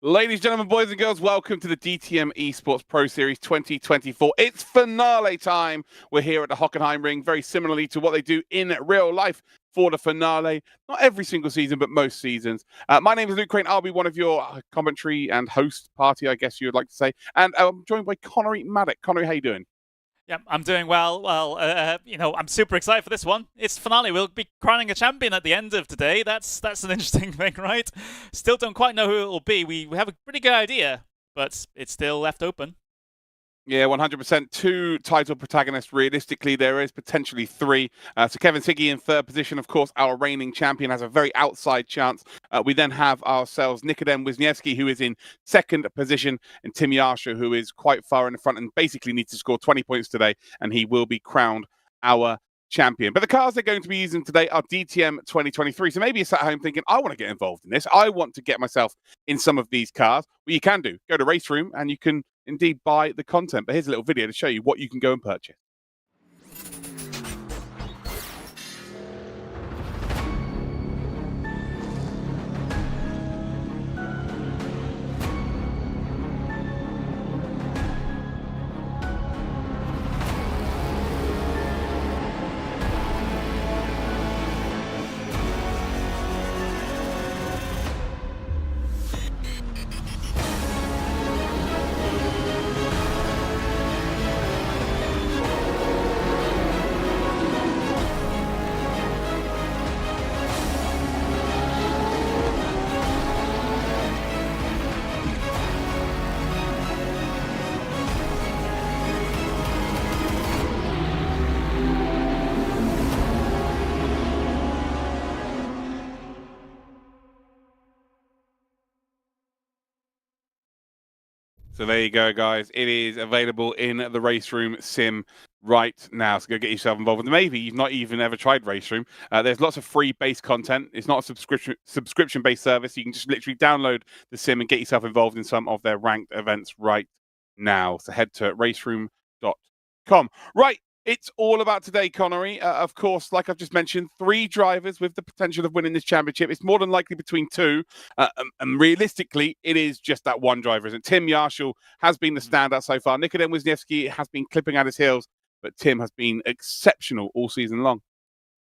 Ladies, gentlemen, boys and girls, welcome to the DTM eSports Pro Series 2024. It's finale time. We're here at the Hockenheimring, very similarly to what they do in real life for the finale. Not every single season, but most seasons. My name is Luke Crane. I'll be one of your commentary and host party, I guess you would like to say. And I'm joined by Connery Maddock. Connery, how you doing? Yeah, I'm doing well. I'm super excited for this one. It's finale. We'll be crowning a champion at the end of today. That's an interesting thing, right? Still don't quite know who it will be. We have a pretty good idea, but it's still left open. Yeah, 100%. Two title protagonists. Realistically, there is potentially three. So Kevin Siggy in third position, of course, our reigning champion, has a very outside chance. We then have ourselves Nikodem Wisniewski, who is in second position, and Tim Yarsha, who is quite far in the front and basically needs to score 20 points today, and he will be crowned our champion. But the cars they're going to be using today are DTM 2023. So maybe you're sat at home thinking, I want to get involved in this. I want to get myself in some of these cars. Well, you can do. Go to RaceRoom and you can indeed buy the content. But here's a little video to show you what you can go and purchase. So there you go, guys. It is available in the RaceRoom sim right now. So go get yourself involved. And maybe you've not even ever tried RaceRoom. There's lots of free base content. It's not a subscription-based service. You can just literally download the sim and get yourself involved in some of their ranked events right now. So head to raceroom.com. Right. It's all about today, Connery. Of course, like I've just mentioned, three drivers with the potential of winning this championship. It's more than likely between two. And realistically, it is just that one driver, isn't it? Tim Yarshall has been the standout so far. Nikodem Wisniewski has been clipping at his heels, but Tim has been exceptional all season long.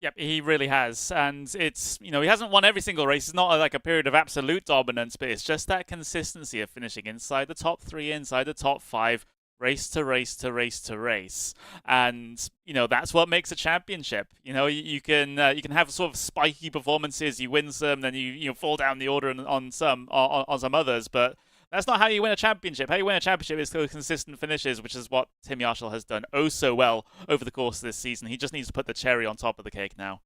Yep, he really has. And it's, he hasn't won every single race. It's not like a period of absolute dominance, but it's just that consistency of finishing inside the top three, inside the top five, race to race to race to race. And that's what makes a championship. You can have sort of spiky performances, you win some, then you fall down the order on some others, but that's not how you win a championship. How you win a championship is through consistent finishes, which is what Tim Yarshall has done oh so well over the course of this season. He just needs to put the cherry on top of the cake now.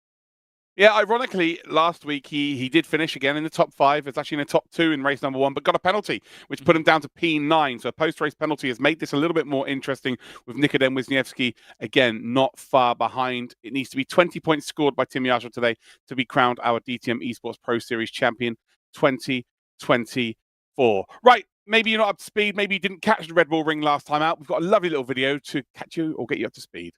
Yeah, ironically, last week he did finish again in the top five. It's actually in the top two in race number one, but got a penalty, which put him down to P9. So a post-race penalty has made this a little bit more interesting with Nikodem Wisniewski, again, not far behind. It needs to be 20 points scored by Tim Yarshall today to be crowned our DTM eSports Pro Series champion 2024. Right, maybe you're not up to speed. Maybe you didn't catch the Red Bull Ring last time out. We've got a lovely little video to catch you or get you up to speed.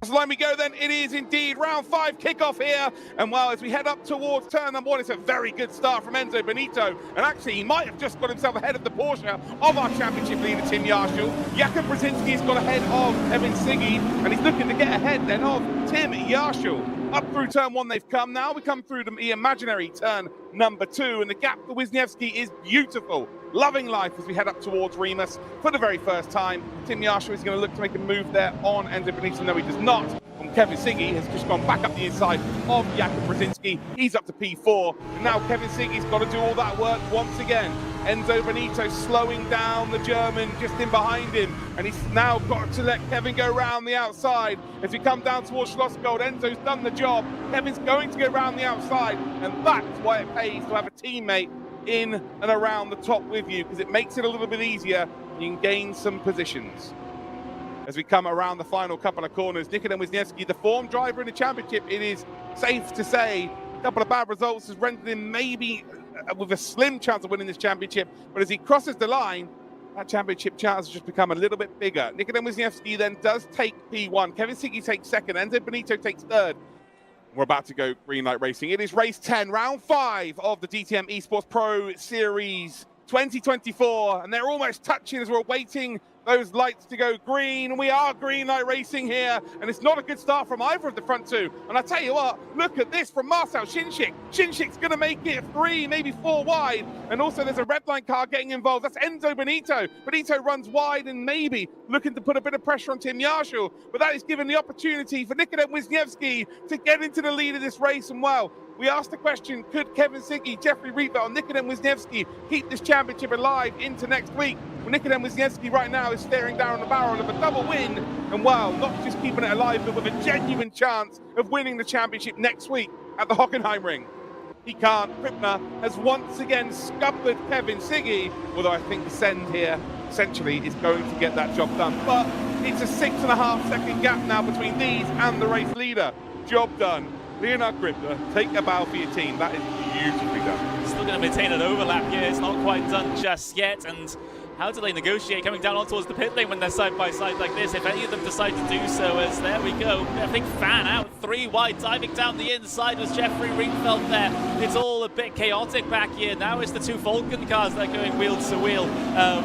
So let me go then. It is indeed round 5 kickoff here. And well, as we head up towards turn number 1, it's a very good start from Enzo Benito. And actually, he might have just got himself ahead of the Porsche of our championship leader, Tim Yarshall. Jakub Brzezinski's got ahead of Kevin Siggy, and he's looking to get ahead then of Tim Yarshall. Up through turn 1 they've come now. We come through the imaginary turn number 2, and the gap for Wisniewski is beautiful. Loving life as we head up towards Remus for the very first time. Tim Yarshall is going to look to make a move there on Enzo Benito. No, he does not. And Kevin Siggy has just gone back up the inside of Jakub Brzezinski. He's up to P4. And now Kevin Siggy's got to do all that work once again. Enzo Benito slowing down the German just in behind him. And he's now got to let Kevin go round the outside. As we come down towards Schlossgold, Enzo's done the job. Kevin's going to go round the outside. And that's why it pays to have a teammate in and around the top with you, because it makes it a little bit easier and you can gain some positions. as we come around the final couple of corners. Nikodem Wisniewski, the form driver in the championship, it is safe to say a couple of bad results has rendered him maybe with a slim chance of winning this championship, but as he crosses the line, that championship chance has just become a little bit bigger. Nikodem Wisniewski then does take P1. Kevin Siggy takes second. Enzo Benito takes third. We're about to go green light racing. It is race 10, round 5 of the DTM eSports Pro Series 2024, and they're almost touching as we're waiting those lights to go green. We are green light racing here, and it's not a good start from either of the front two. And I tell you what, look at this from Marcel Shinshik. Shinshik's going to make it 3, maybe 4 wide. And also there's a red line car getting involved. That's Enzo Benito. Benito runs wide and maybe looking to put a bit of pressure on Tim Yarshall. But that is given the opportunity for Nikodem Wisniewski to get into the lead of this race. And well, we asked the question, could Kevin Siggy, Jeffrey Rietveld, and Nikodem Wisniewski keep this championship alive into next week? Well, Nikodem Wisniewski right now is staring down the barrel of a double win, and well, not just keeping it alive, but with a genuine chance of winning the championship next week at the Hockenheimring. He can't. Krippner has once again scuppered Kevin Siggy, although I think the send here essentially is going to get that job done. But it's a 6.5 second gap now between these and the race leader. Job done. Leonard Krippner, take a bow for your team. That is beautifully done. Still going to maintain an overlap here. It's not quite done just yet. And how do they negotiate coming down on towards the pit lane when they're side by side like this? If any of them decide to do so, as there we go. I think fan out 3 wide, diving down the inside was Jeffrey Rietveld there. It's all a bit chaotic back here. Now it's the 2 Falcon cars that are going wheel to wheel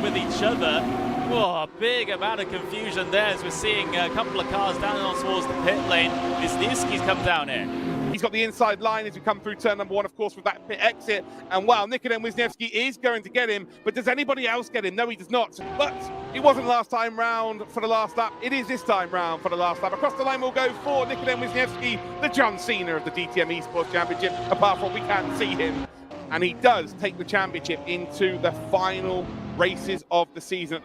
with each other. Whoa, a big amount of confusion there as we're seeing a couple of cars down on towards the pit lane. Wisniewski's come down here. He's got the inside line as we come through turn number 1, of course, with that pit exit. And wow, Nikodem Wisniewski is going to get him, but does anybody else get him? No, he does not. But it wasn't last time round for the last lap. It is this time round for the last lap. Across the line we'll go for Nikodem Wisniewski, the John Cena of the DTM eSports Championship, apart from we can't see him. And he does take the championship into the final races of the season.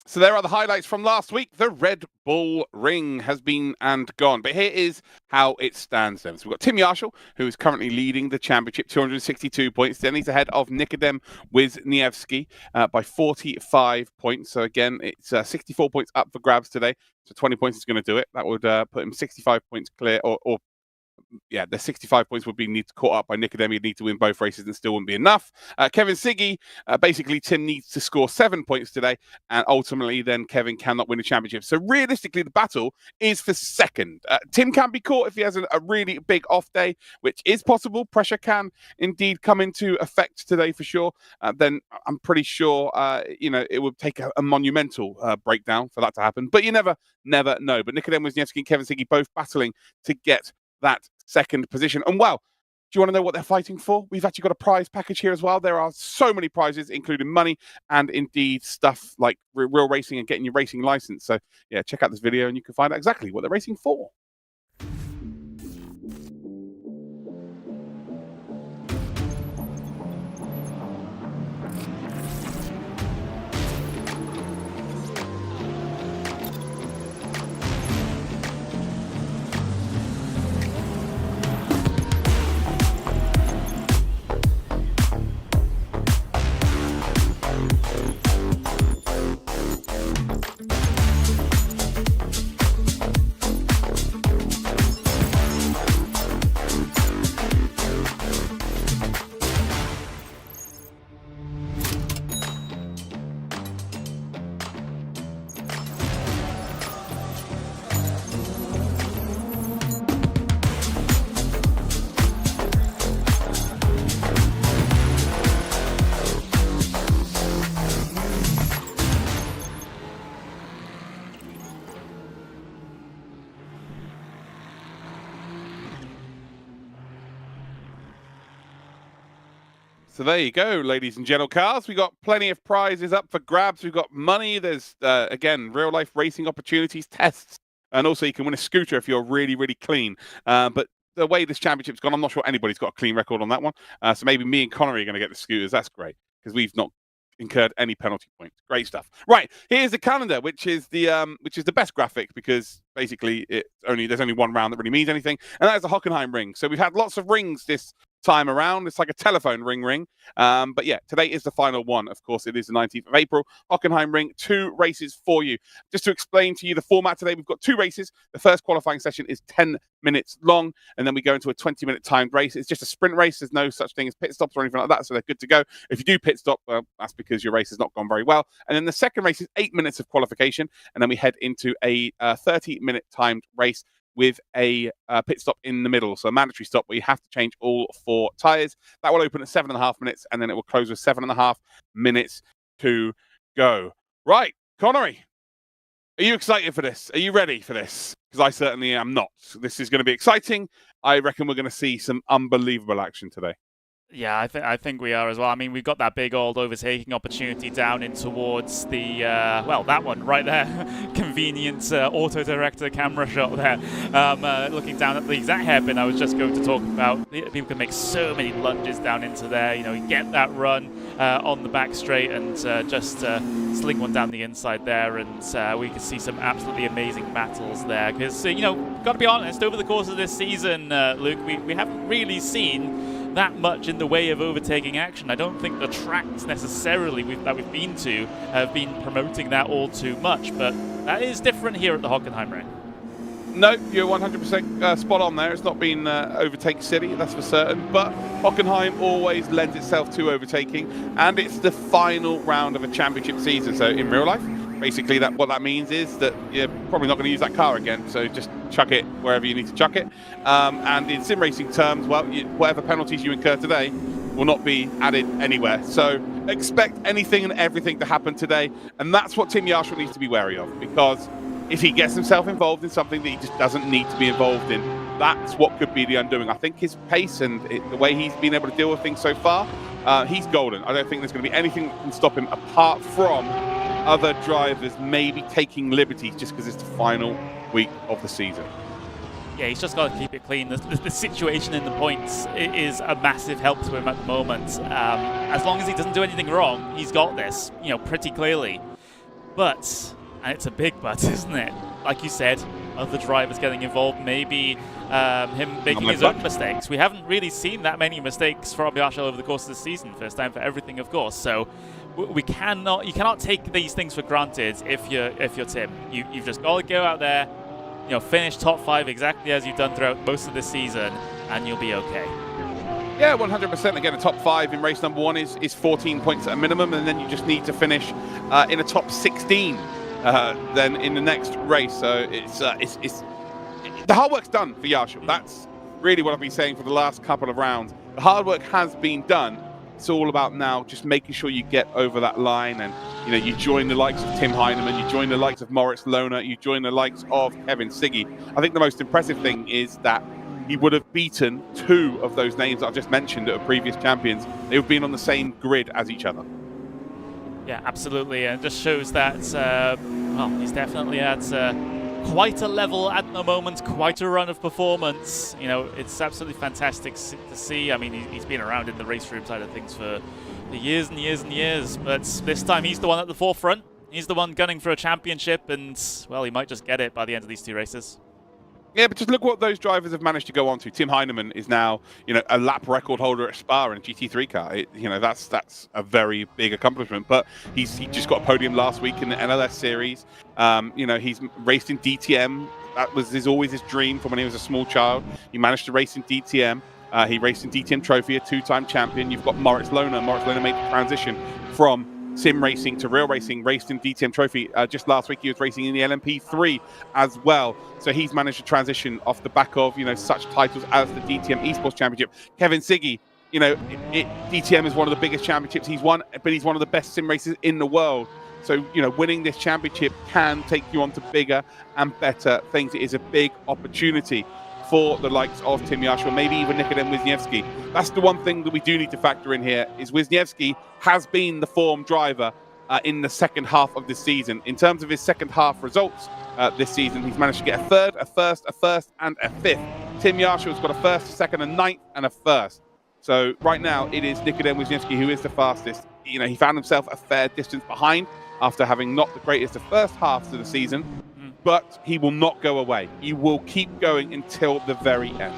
So there are the highlights from last week. The Red Bull Ring has been and gone. But here is how it stands then. So we've got Tim Yarshall, who is currently leading the championship, 262 points. Then he's ahead of Nikodem Wisniewski by 45 points. So again, it's 64 points up for grabs today. So 20 points is going to do it. That would put him 65 points clear, or yeah, the 65 points would be need to caught up by Nikodem. He'd need to win both races and still wouldn't be enough. Kevin Siggy, basically Tim needs to score 7 points today, and ultimately then Kevin cannot win the championship. So realistically, the battle is for second. Tim can be caught if he has a really big off day, which is possible. Pressure can indeed come into effect today for sure. Then I'm pretty sure, it would take a monumental breakdown for that to happen. But you never know. But Nikodem Wisniewski and Kevin Siggy both battling to get that second position. And wow, do you want to know what they're fighting for? We've actually got a prize package here as well. There are so many prizes, including money and indeed stuff like real racing and getting your racing license. So yeah, check out this video and you can find out exactly what they're racing for. So there you go, ladies and gentle cars. We've got plenty of prizes up for grabs. We've got money. There's, again, real-life racing opportunities, tests. And also you can win a scooter if you're really, really clean. But the way this championship's gone, I'm not sure anybody's got a clean record on that one. So maybe me and Connery are going to get the scooters. That's great, because we've not incurred any penalty points. Great stuff. Right, here's the calendar, which is the best graphic, because basically there's only one round that really means anything, and that is the Hockenheimring. So we've had lots of rings this time around. It's like a telephone ring. But yeah, today is the final one. Of course, it is the 19th of April. Hockenheimring, 2 races for you. Just to explain to you the format today, we've got 2 races. The first qualifying session is 10 minutes long, and then we go into a 20-minute timed race. It's just a sprint race. There's no such thing as pit stops or anything like that, so they're good to go. If you do pit stop, well, that's because your race has not gone very well. And then the second race is 8 minutes of qualification, and then we head into a 30-minute timed race with a pit stop in the middle, so a mandatory stop where you have to change all 4 tyres. That will open at 7.5 minutes, and then it will close with 7.5 minutes to go. Right, Connery, are you excited for this? Are you ready for this? Because I certainly am not. This is going to be exciting. I reckon we're going to see some unbelievable action today. Yeah, I think we are as well. I mean, we've got that big old overtaking opportunity down in towards the, well, that one right there. Convenient auto-director camera shot there. Looking down at the exact hairpin I was just going to talk about. People can make so many lunges down into there. You know, you get that run on the back straight and just sling one down the inside there. And we can see some absolutely amazing battles there. Because, you know, got to be honest, over the course of this season, Luke, we haven't really seen that much in the way of overtaking action. I don't think the tracks necessarily that we've been to have been promoting that all too much, but that is different here at the Hockenheimring. No, you're 100% spot on there. It's not been overtake city, that's for certain, but Hockenheim always lends itself to overtaking, and it's the final round of a championship season. So in real life, basically what that means is that you're probably not going to use that car again, so just chuck it wherever you need to chuck it. And in sim racing terms, well, whatever penalties you incur today will not be added anywhere. So expect anything and everything to happen today, and that's what Tim Yarshall needs to be wary of, because if he gets himself involved in something that he just doesn't need to be involved in, that's what could be the undoing. I think his pace and the way he's been able to deal with things so far, he's golden. I don't think there's going to be anything that can stop him apart from other drivers maybe taking liberties just because it's the final week of the season. Yeah, he's just got to keep it clean. The situation in the points is a massive help to him at the moment. As long as he doesn't do anything wrong, he's got this, you know, pretty clearly. But, and it's a big but, isn't it? Like you said, other drivers getting involved, maybe him making his own mistakes. We haven't really seen that many mistakes from Yarshall over the course of the season. First time for everything, of course. So you cannot take these things for granted if you're Tim. You've just got to go out there, you know, finish top 5 exactly as you've done throughout most of this season, and you'll be okay. Yeah, 100%. Again, a top 5 in race number 1 is 14 points at a minimum, and then you just need to finish in a top 16 then in the next race. So it's the hard work's done for Yarshall. That's really what I've been saying for the last couple of rounds. The hard work has been done. It's all about now just making sure you get over that line, and you know, you join the likes of Tim Heinemann, you join the likes of Moritz Lohner, you join the likes of Kevin Siggy. I think the most impressive thing is that he would have beaten 2 of those names that I've just mentioned that are previous champions. They would have been on the same grid as each other. Yeah, absolutely, and it just shows that well, he's definitely at quite a level at the moment, quite a run of performance. You know, it's absolutely fantastic to see. I mean, he's been around in the RaceRoom side of things for years and years and years, but this time he's the one at the forefront. He's the one gunning for a championship, and, well, he might just get it by the end of these 2 races. Yeah, but just look what those drivers have managed to go on to. Tim Heinemann is now, you know, a lap record holder at Spa in a GT3 car. You know, that's a very big accomplishment. But he just got a podium last week in the NLS series. You know, he's raced in DTM. That was always his dream from when he was a small child. He managed to race in DTM. He raced in DTM Trophy, a 2-time champion. You've got Moritz Lohner. Moritz Lohner made the transition from sim racing to real racing, raced in DTM Trophy. Just last week he was racing in the LMP3 as well. So he's managed to transition off the back of, you know, such titles as the DTM eSports Championship. Kevin Siggy, you know, DTM is one of the biggest championships he's won, but he's one of the best sim racers in the world. So, you know, winning this championship can take you on to bigger and better things. It is a big opportunity for the likes of Tim Yarshall, maybe even Nikodem Wisniewski. That's the one thing that we do need to factor in here, is Wisniewski has been the form driver in the second half of this season. In terms of his second half results this season, he's managed to get a 3rd, a 1st, a 1st, and a 5th. Tim Yarshall's got a 1st, a 2nd, a 9th, and a 1st. So right now it is Nikodem Wisniewski who is the fastest. You know, he found himself a fair distance behind after having not the greatest of first halves of the season. But he will not go away. He will keep going until the very end.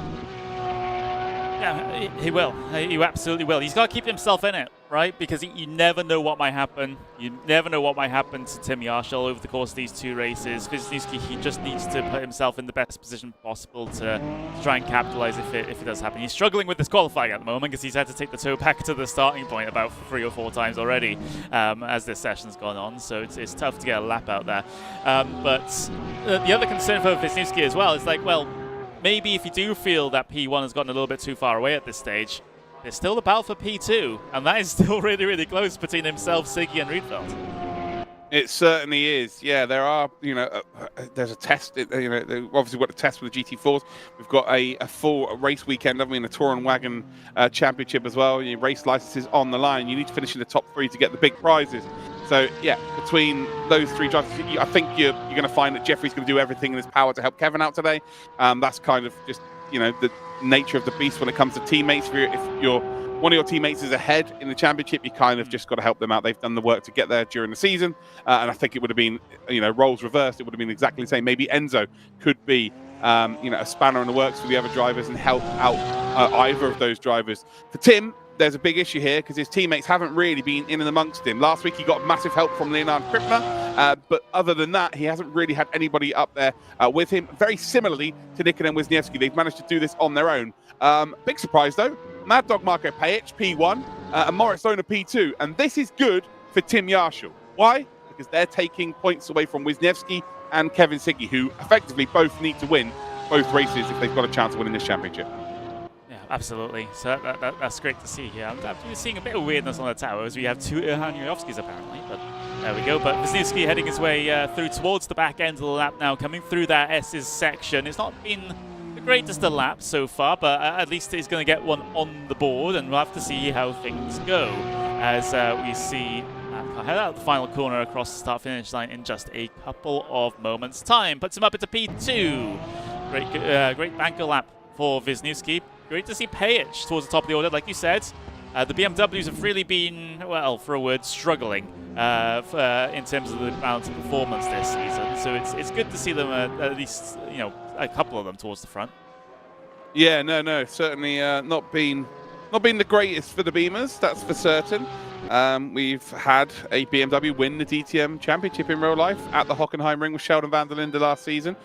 Yeah, he will. He absolutely will. He's got to keep himself in it, right? Because you never know what might happen. You never know what might happen to Tim Yarshall over the course of these 2 races. Wisniewski, he just needs to put himself in the best position possible to try and capitalize if it does happen. He's struggling with this qualifying at the moment because he's had to take the toe back to the starting point about 3 or 4 times already as this session's gone on. So it's tough to get a lap out there. But the other concern for Wisniewski as well is like, well, maybe if you do feel that P1 has gotten a little bit too far away at this stage, there's still the battle for P2, and that is still really, really close between himself, Siggy, and Rietveld. It certainly is. Yeah, there are, there's a test. Obviously we've got a test with the GT4s. We've got a full race weekend, haven't we, in the Touring Wagon Championship as well. Your race licenses on the line. You need to finish in the top 3 to get the big prizes. So, yeah, between those 3 drivers, I think you're going to find that Jeffrey's going to do everything in his power to help Kevin out today. That's kind of just, the nature of the beast when it comes to teammates. If one of your teammates is ahead in the championship, you kind of just got to help them out. They've done the work to get there during the season. And I think it would have been, roles reversed. It would have been exactly the same. Maybe Enzo could be, a spanner in the works for the other drivers and help out either of those drivers. For Tim, there's a big issue here because his teammates haven't really been in and amongst him. Last week, he got massive help from Leonard Krippner, but other than that, he hasn't really had anybody up there with him. Very similarly to Nick and Wisniewski, they've managed to do this on their own. Big surprise, though. Mad Dog Marco Pajic, P1, and Moritz Lohner, P2. And this is good for Tim Yarshall. Why? Because they're taking points away from Wisniewski and Kevin Siggy, who effectively both need to win both races if they've got a chance of winning this championship. Absolutely. So that's great to see here. I'm seeing a bit of weirdness on the tower as we have 2 Ilhan Yujovskis apparently, but there we go. But Wisniewski heading his way through towards the back end of the lap now, coming through that S's section. It's not been the greatest of laps so far, but at least he's going to get one on the board, and we'll have to see how things go as we see head out the final corner across the start-finish line in just a couple of moments' time. Puts him up into P2. Great banker lap for Wisniewski. Great to see Pajic towards the top of the order. Like you said, the BMWs have really been, well, for a word, struggling in terms of the balance of performance this season. So it's good to see them at least, a couple of them towards the front. Yeah, no, certainly not been the greatest for the Beamers, that's for certain. We've had a BMW win the DTM Championship in real life at the Hockenheimring with Sheldon van der Linde last season.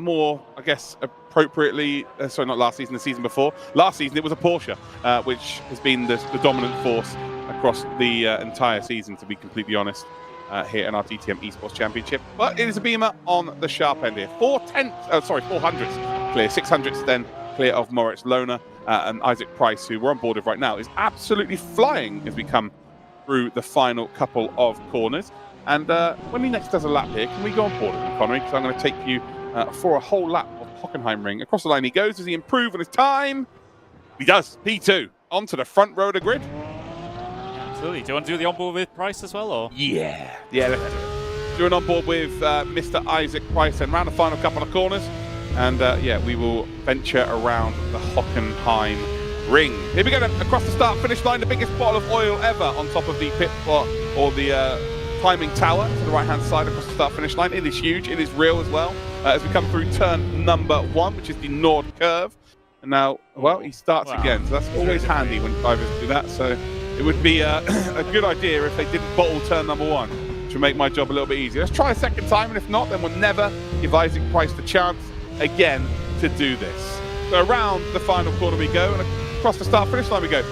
More, I guess, appropriately, sorry, not last season, the season before. Last season it was a Porsche, which has been the dominant force across the entire season, to be completely honest, here in our DTM eSports Championship. But it is a Beamer on the sharp end here. 400s clear, 600s then clear of Moritz Lohner, and Isaac Price, who we're on board with right now, is absolutely flying as we come through the final couple of corners. And when he next does a lap here, can we go on board with him, Connery? Because I'm going to take you for a whole lap of Hockenheimring. Across the line he goes. Does he improve on his time? He does. P2 onto the front row of the grid. Absolutely. Do you want to do the onboard with Price as well, or? Yeah, let's do it. Doing on board with Mr. Isaac Price and round the final couple of corners. And we will venture around the Hockenheimring. Here we go then, across the start-finish line, the biggest bottle of oil ever on top of the pit spot or the timing tower to the right-hand side across the start-finish line. It is huge, it is real as well, as we come through turn number 1, which is the Nord curve. And now, well, he starts again, so that's always handy when drivers do that. So it would be a good idea if they didn't bottle turn number 1, which would make my job a little bit easier. Let's try a second time, and if not, then we'll never give Isaac Price the chance again to do this. So around the final corner we go, and across the start-finish line we go.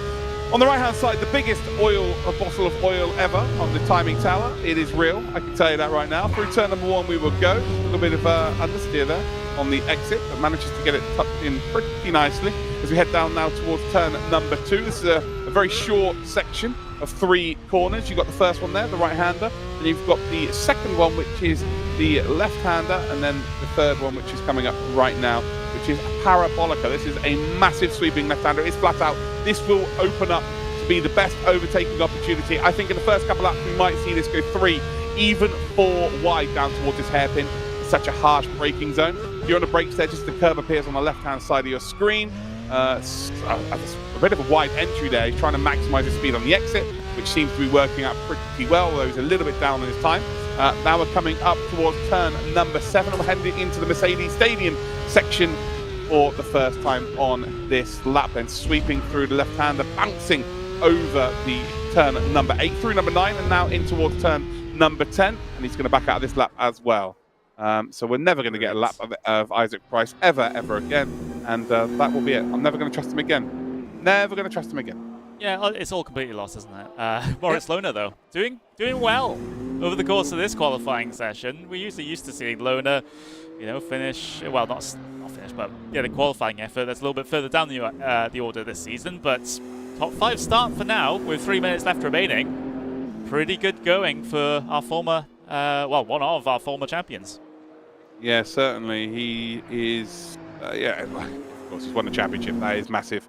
On the right-hand side, the biggest bottle of oil ever on the timing tower. It is real, I can tell you that right now. Through turn number 1 we will go. A little bit of understeer there on the exit, but manages to get it tucked in pretty nicely as we head down now towards turn number 2. This is a very short section of 3 corners. You've got the first one there, the right-hander, and you've got the second one, which is the left-hander, and then the third one, which is coming up right now, which is Parabolica. This is a massive sweeping left-hander. It's flat out. This will open up to be the best overtaking opportunity. I think in the first couple laps we might see this go 3, even 4 wide down towards this hairpin. It's such a harsh braking zone. If you're on the brakes there, just the curve appears on the left-hand side of your screen. A bit of a wide entry there. He's trying to maximize his speed on the exit, which seems to be working out pretty well, although he's a little bit down on his time. Now we're coming up towards turn number 7, and we're heading into the Mercedes Stadium section for the first time on this lap, then sweeping through the left-hander, bouncing over the turn number 8 through number 9 and now in towards turn number 10, and he's going to back out of this lap as well. So we're never going to get a lap of Isaac Price ever again, and that will be it. I'm never going to trust him again. Never going to trust him again. Yeah, it's all completely lost, isn't it? Moritz Lohner, though, doing well over the course of this qualifying session. We're usually used to seeing Lohner, finish, well, not finish, but get a qualifying effort that's a little bit further down the order this season. But top 5 start for now, with 3 minutes left remaining. Pretty good going for our former, one of our former champions. Yeah, certainly. He is, of course, he's won the championship. That is massive.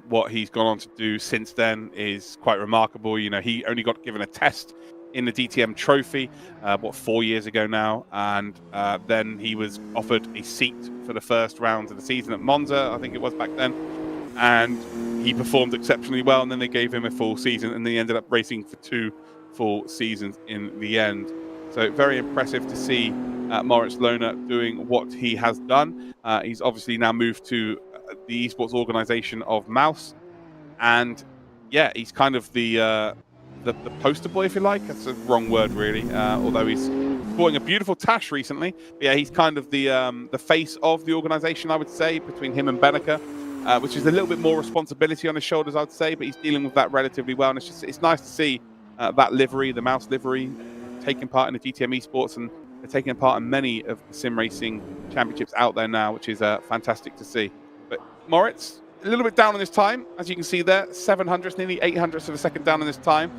What he's gone on to do since then is quite remarkable. He only got given a test in the DTM trophy, 4 years ago now, and then he was offered a seat for the first round of the season at Monza, I think it was back then, and he performed exceptionally well, and then they gave him a full season, and he ended up racing for 2 full seasons in the end. So very impressive to see Moritz Lohner doing what he has done. He's obviously now moved to the esports organization of Mouse, and yeah, he's kind of the poster boy, if you like. That's a wrong word, really, although he's sporting a beautiful tash recently. But yeah, he's kind of the face of the organization, I would say, between him and Benneker, which is a little bit more responsibility on his shoulders, I'd say, but he's dealing with that relatively well, and it's nice to see that livery, the Mouse livery, taking part in the DTM eSports, and they're taking part in many of the sim racing championships out there now, which is fantastic to see. But Moritz, a little bit down on his time, as you can see there, 700ths, nearly 800ths of a second down on his time.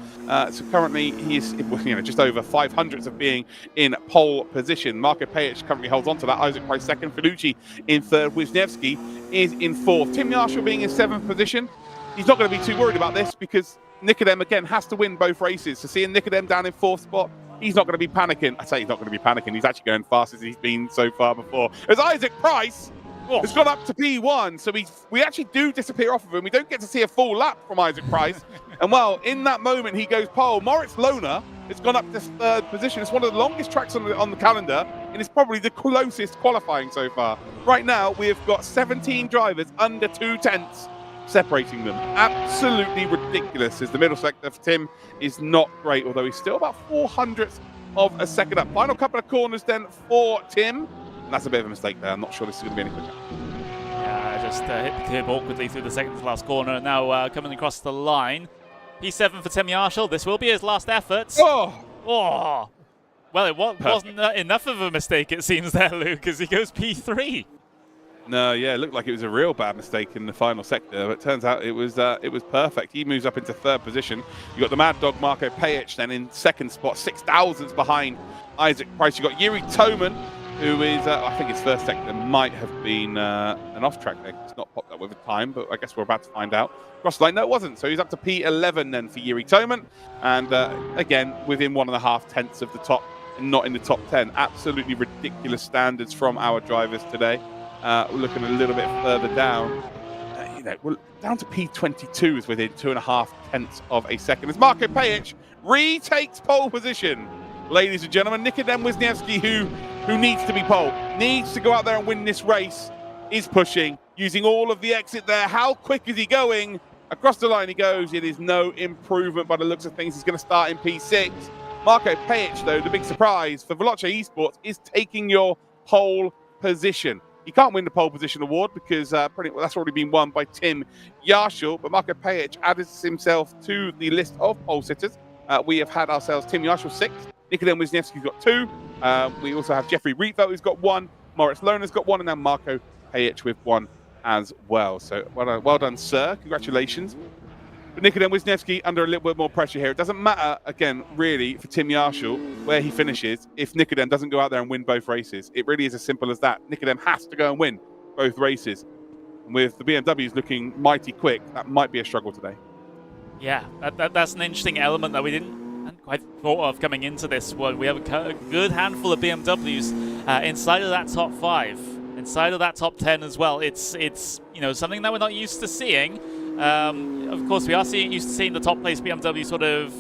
So currently he is, just over 500ths of being in pole position. Marco Pajic currently holds on to that. Isaac Price second, Felucci in third, Wisniewski is in fourth. Tim Yarshall being in 7th position. He's not going to be too worried about this because Nicodem again has to win both races. So seeing Nicodem down in 4th spot, he's not going to be panicking. I say he's not going to be panicking. He's actually going fast as he's been so far before. As Isaac Price has gone up to P1, so we actually do disappear off of him. We don't get to see a full lap from Isaac Price. And well, in that moment, he goes pole. Moritz Lohner has gone up to 3rd position. It's one of the longest tracks on the calendar, and it's probably the closest qualifying so far. Right now, we've got 17 drivers under 2 tenths separating them. Absolutely ridiculous, as the middle sector for Tim is not great, although he's still about 400ths of a second up. Final couple of corners then for Tim. And that's a bit of a mistake there. I'm not sure this is going to be any quicker. Yeah, just hit the curb awkwardly through the second to last corner. Now coming across the line. P7 for Tim Yarshall. This will be his last effort. Oh! Well, it wasn't enough of a mistake, it seems, there, Luke, as he goes P3. No, yeah, it looked like it was a real bad mistake in the final sector, but it turns out it was perfect. He moves up into 3rd position. You got the Mad Dog Marco Pajic then in 2nd spot, 6,000ths behind Isaac Price. You got Yuri Toman, who is, I think his first sector might have been an off-track there. It's not popped up with a time, but I guess we're about to find out. Cross the line, no, it wasn't. So he's up to P11 then for Yuri Toman. And again, within 1.5 tenths of the top and not in the top 10. Absolutely ridiculous standards from our drivers today. We're looking a little bit further down. We're down to P22 is within 2.5 tenths of a second. As Marco Pajic retakes pole position. Ladies and gentlemen, Nicodem Wisniewski, who needs to be pole, needs to go out there and win this race, is pushing, using all of the exit there. How quick is he going? Across the line he goes. It is no improvement by the looks of things. He's going to start in P6. Marco Pajic, though, the big surprise for Veloce Esports, is taking your pole position. He can't win the pole position award because that's already been won by Tim Yarshall, but Marco Pajic adds himself to the list of pole sitters. We have had ourselves Tim Yarshall 6, Nicodem Wisniewski's got 2. We also have Jeffrey Rietveld, who's got 1. Moritz Lohner's got 1, and now Marco Pajic with 1 as well. So well done, sir. Congratulations. But Nicodem Wisniewski under a little bit more pressure here. It doesn't matter, again, really, for Tim Yarshall, where he finishes, if Nicodem doesn't go out there and win both races. It really is as simple as that. Nicodem has to go and win both races. And with the BMWs looking mighty quick, that might be a struggle today. Yeah, that's an interesting element that we hadn't quite thought of coming into this one. We have a good handful of BMWs inside of that top 5, inside of that top 10 as well. It's something that we're not used to seeing. Of course, we are used to seeing the top place BMW sort of,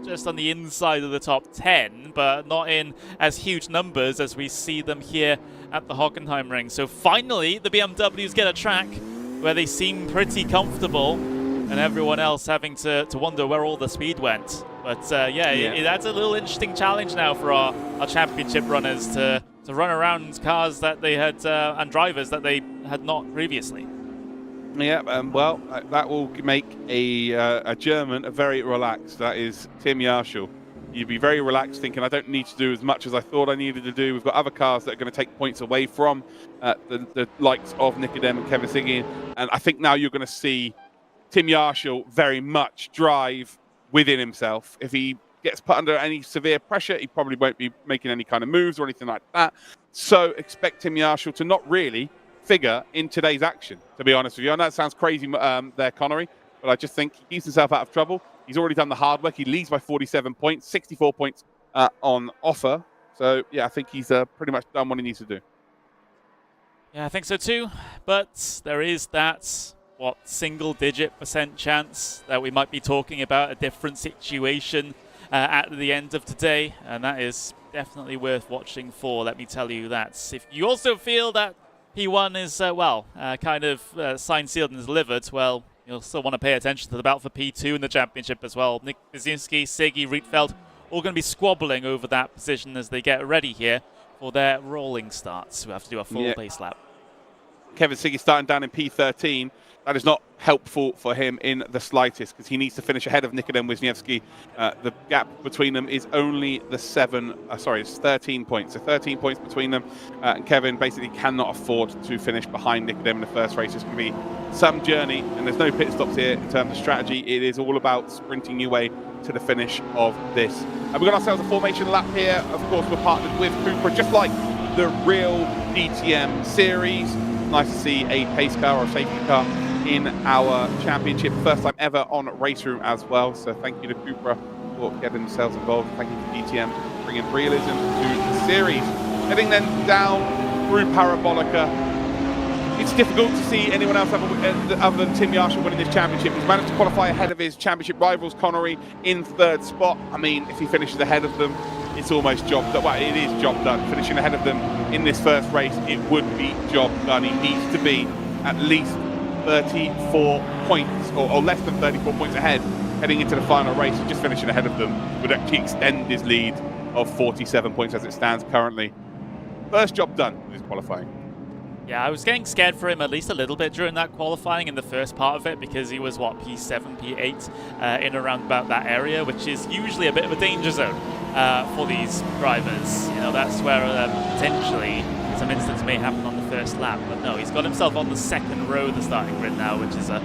just on the inside of the top 10, but not in as huge numbers as we see them here at the Hockenheimring. So finally, the BMWs get a track where they seem pretty comfortable, and everyone else having to wonder where all the speed went. But that's a little interesting challenge now for our championship runners to run around cars that they had and drivers that they had not previously. Yeah, well, that will make a German very relaxed. That is Tim Yarschel. You'd be very relaxed thinking, I don't need to do as much as I thought I needed to do. We've got other cars that are going to take points away from the likes of Nikodem and Kevin Siggy. And I think now you're going to see Tim Yarschel very much drive within himself. If he gets put under any severe pressure, he probably won't be making any kind of moves or anything like that. So expect Tim Yarschel to not really figure in today's action, to be honest with you. I know that sounds crazy there, Connery, but I just think he keeps himself out of trouble. He's already done the hard work. He leads by 47 points, 64 points on offer. So, yeah, I think he's pretty much done what he needs to do. Yeah, I think so too. But there is that, single-digit % chance that we might be talking about a different situation at the end of today. And that is definitely worth watching for, let me tell you that. If you also feel that P1 is, kind of signed, sealed, and delivered, well, you'll still want to pay attention to the battle for P2 in the championship as well. Nick Wisniewski, Siggy, Rietveld, all going to be squabbling over that position as they get ready here for their rolling starts. We have to do a full base lap. Kevin Siggy starting down in P13. That is not helpful for him in the slightest because he needs to finish ahead of Nikodem Wisniewski. The gap between them is only it's 13 points. So 13 points between them. And Kevin basically cannot afford to finish behind Nikodem in the first race. It's going to be some journey, and there's no pit stops here in terms of strategy. It is all about sprinting your way to the finish of this. And we've got ourselves a formation lap here. Of course, we're partnered with Cupra, just like the real DTM series. Nice to see a pace car or a safety car in our championship. First time ever on RaceRoom as well. So thank you to Cupra for getting themselves involved. Thank you to DTM for bringing realism to the series. Heading then down through Parabolica. It's difficult to see anyone else other than Tim Yarschel winning this championship. He's managed to qualify ahead of his championship rivals, Connery, in third spot. I mean, if he finishes ahead of them, it's almost job done. Well, it is job done. Finishing ahead of them in this first race, it would be job done. He needs to be at least 34 points, or less than 34 points ahead heading into the final race. Just finishing ahead of them would actually extend his lead of 47 points as it stands currently. First job done with his qualifying. Yeah, I was getting scared for him at least a little bit during that qualifying in the first part of it because he was, P7, P8 in around about that area, which is usually a bit of a danger zone for these drivers. That's where potentially some incidents may happen on the first lap. But no, he's got himself on the second row of the starting grid now, which is a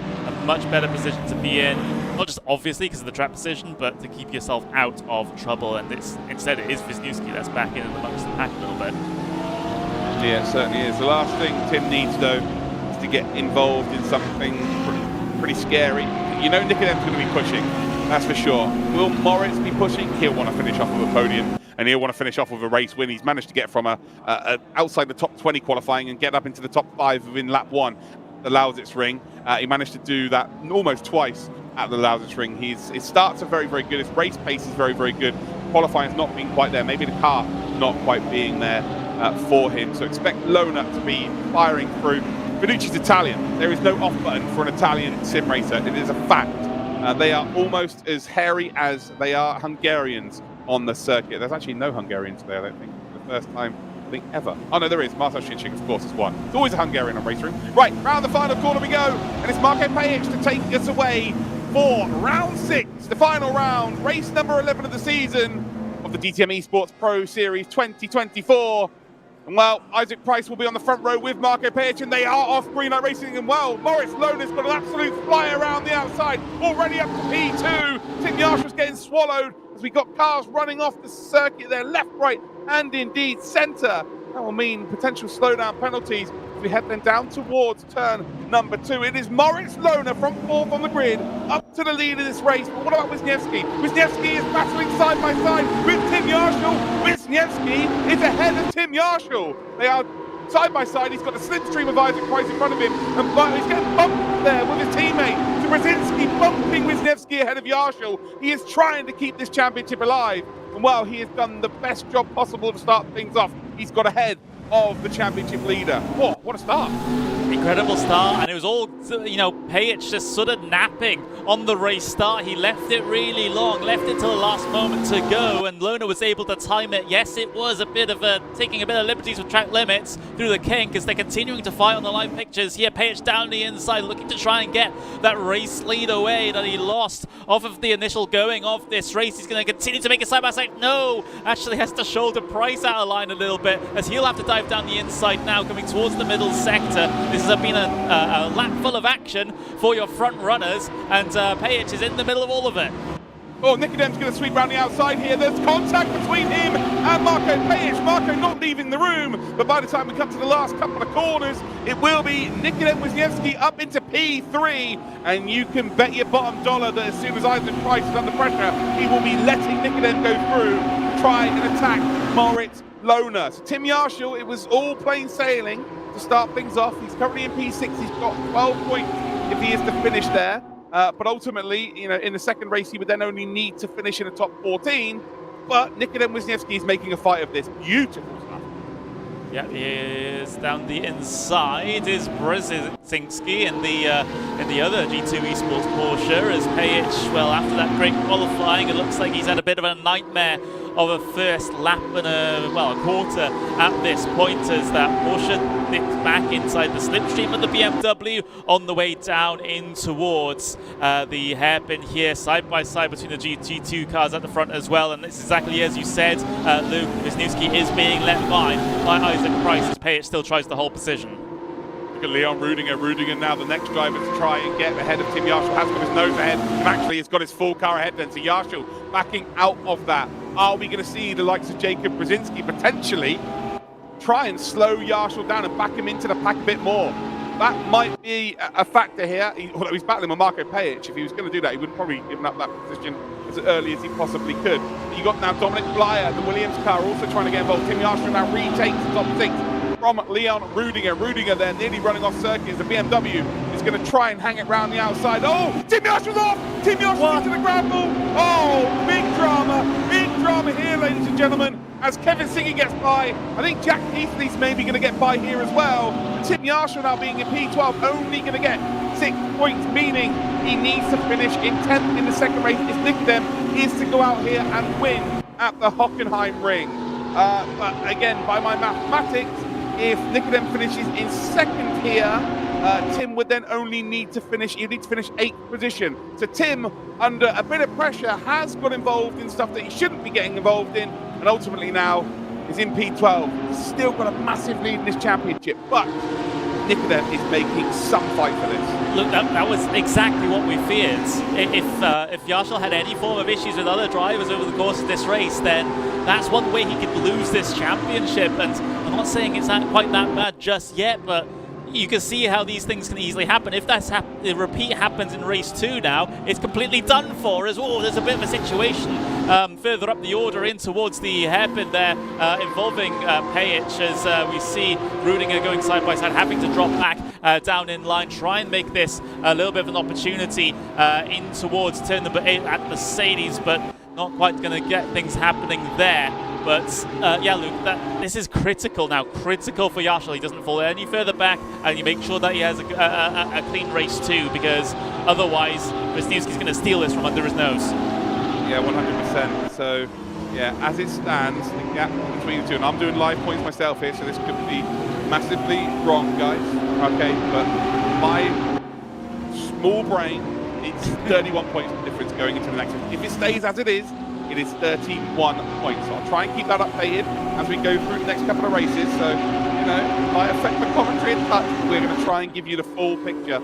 much better position to be in. Not just obviously because of the track position, but to keep yourself out of trouble. And instead it is Wisniewski that's back in amongst the pack a little bit. Yeah, it certainly is. The last thing Tim needs, though, is to get involved in something pretty scary. Nikodem's going to be pushing, that's for sure. Will Moritz be pushing? He'll want to finish off with a podium, and he'll want to finish off with a race win. He's managed to get from outside the top 20 qualifying and get up into the top 5 within lap 1, the Lausitzring. He managed to do that almost twice at the Lausitzring. His starts are very, very good. His race pace is very, very good. Qualifying's not been quite there. Maybe the car not quite being there for him. So expect Lona to be firing through. Finucci's Italian. There is no off button for an Italian sim racer. It is a fact. They are almost as hairy as they are Hungarians on the circuit. There's actually no Hungarians there, I don't think, for the first time, I think, ever. Oh, no, there is. Marcel Shinchik, of course, has won. There's always a Hungarian on RaceRoom. Right, round the final corner we go. And it's Marko Pajic to take us away for round 6, the final round, race number 11 of the season of the DTM eSports Pro Series 2024. And well, Isaac Price will be on the front row with Marko Pajic, and they are off Green Light Racing. And well, Moritz Lona's got an absolute fly around the outside, already up to P2. Tim Yarschel's getting swallowed as we got cars running off the circuit there, left, right, and indeed centre. That will mean potential slowdown penalties as we head then down towards turn number 2. It is Moritz Lona from 4th on the grid, up to the lead of this race. But what about Wisniewski? Wisniewski is battling side by side with Tim Yarschel. Wisniewski is ahead of Tim Yarschel. They are side by side. He's got a slipstream of Isaac Price in front of him, and he's getting bumped there with his teammate. So keeping Wisniewski ahead of Yarshall. He is trying to keep this championship alive. And while he has done the best job possible to start things off, he's got ahead of the championship leader. Oh, what a start. Incredible start, and it was all, you know, Pejich just sort of napping on the race start. He left it really long, left it till the last moment to go, and Lona was able to time it. Yes, it was a bit of taking a bit of liberties with track limits through the kink as they're continuing to fight on the live pictures. Here, Pejich down the inside, looking to try and get that race lead away that he lost off of the initial going of this race. He's going to continue to make a side-by-side. No, actually has to shoulder Price out of line a little bit as he'll have to dive down the inside now, coming towards the middle sector. This has been a lap full of action for your front runners, and Pejich is in the middle of all of it. Oh, Nicodem's going to sweep around the outside here. There's contact between him and Marco Pejich. Marco not leaving the room, but by the time we come to the last couple of corners, it will be Nikodem Wisniewski up into P3, and you can bet your bottom dollar that as soon as Isaac Price is under pressure, he will be letting Nikodem go through, try and attack Moritz Lona. So Tim Yarshall, it was all plain sailing to start things off. He's currently in P6. He's got 12 points if he is to finish there. But ultimately, you know, in the second race, he would then only need to finish in the top 14. But Nikodem Wisniewski is making a fight of this. Beautiful stuff. Yeah, he is down the inside. Is Brzezinski in the other G2 eSports Porsche as Pejich, well, after that great qualifying, it looks like he's had a bit of a nightmare of a first lap and a quarter at this point as that Porsche dips back inside the slipstream of the BMW on the way down in towards the hairpin here, side by side between the G2 cars at the front as well. And it's exactly as you said, Luke, Wisniewski is being left by Isaac Price as Pejich still tries to hold position. Look at Leon Rudinger. Rudinger now the next driver to try and get ahead of Tim Yarshall. Has got his nose ahead and actually has got his full car ahead then. So Yarshall backing out of that. Are we going to see the likes of Jacob Brzezinski potentially try and slow Yarshall down and back him into the pack a bit more? That might be a factor here. Although he's battling with Marco Pejich. If he was going to do that, he would probably given up that position as early as he possibly could. You got now Dominic Blyer, the Williams car, also trying to get involved. Tim Yarshall now retakes the top 6 from Leon Rudinger. Rudinger there nearly running off circuit. The BMW is going to try and hang it round the outside. Oh, Tim Yarshall's off! Tim Yarshall into the grapple. Oh, big drama here, ladies and gentlemen, as Kevin Singer gets by. I think Jack Heathley's maybe going to get by here as well. Tim Yarshall now being in P12, only going to get 6 points, meaning he needs to finish in 10th in the second race if Nikodem is to go out here and win at the Hockenheimring. But again, by my mathematics, if Nikodem finishes in second here, Tim would then only need to finish, he'd need to finish 8th position. So Tim, under a bit of pressure, has got involved in stuff that he shouldn't be getting involved in, and ultimately now is in P12. He's still got a massive lead in this championship, but Nikodem is making some fight for this. Look, that was exactly what we feared. If Yarshall had any form of issues with other drivers over the course of this race, then that's one way he could lose this championship. And I'm not saying it's not quite that bad just yet, but you can see how these things can easily happen. If the repeat happens in race 2 now, it's completely done for as well. There's a bit of a situation further up the order in towards the hairpin there involving Pejich as we see Rudinger going side by side, having to drop back down in line, try and make this a little bit of an opportunity in towards turn number 8 at Mercedes, but not quite going to get things happening there. But yeah, Luke, this is critical now, critical for Yarshall. He doesn't fall any further back, and you make sure that he has a clean race too, because otherwise Wisniewski's going to steal this from under his nose. Yeah, 100%. So, yeah, as it stands, the gap between the two, and I'm doing live points myself here, so this could be massively wrong, guys. Okay, but my small brain, it's 31 points difference going into the next one. If it stays as it is 31 points. So I'll try and keep that updated as we go through the next couple of races. So, you know, might affect the commentary a touch. We're going to try and give you the full picture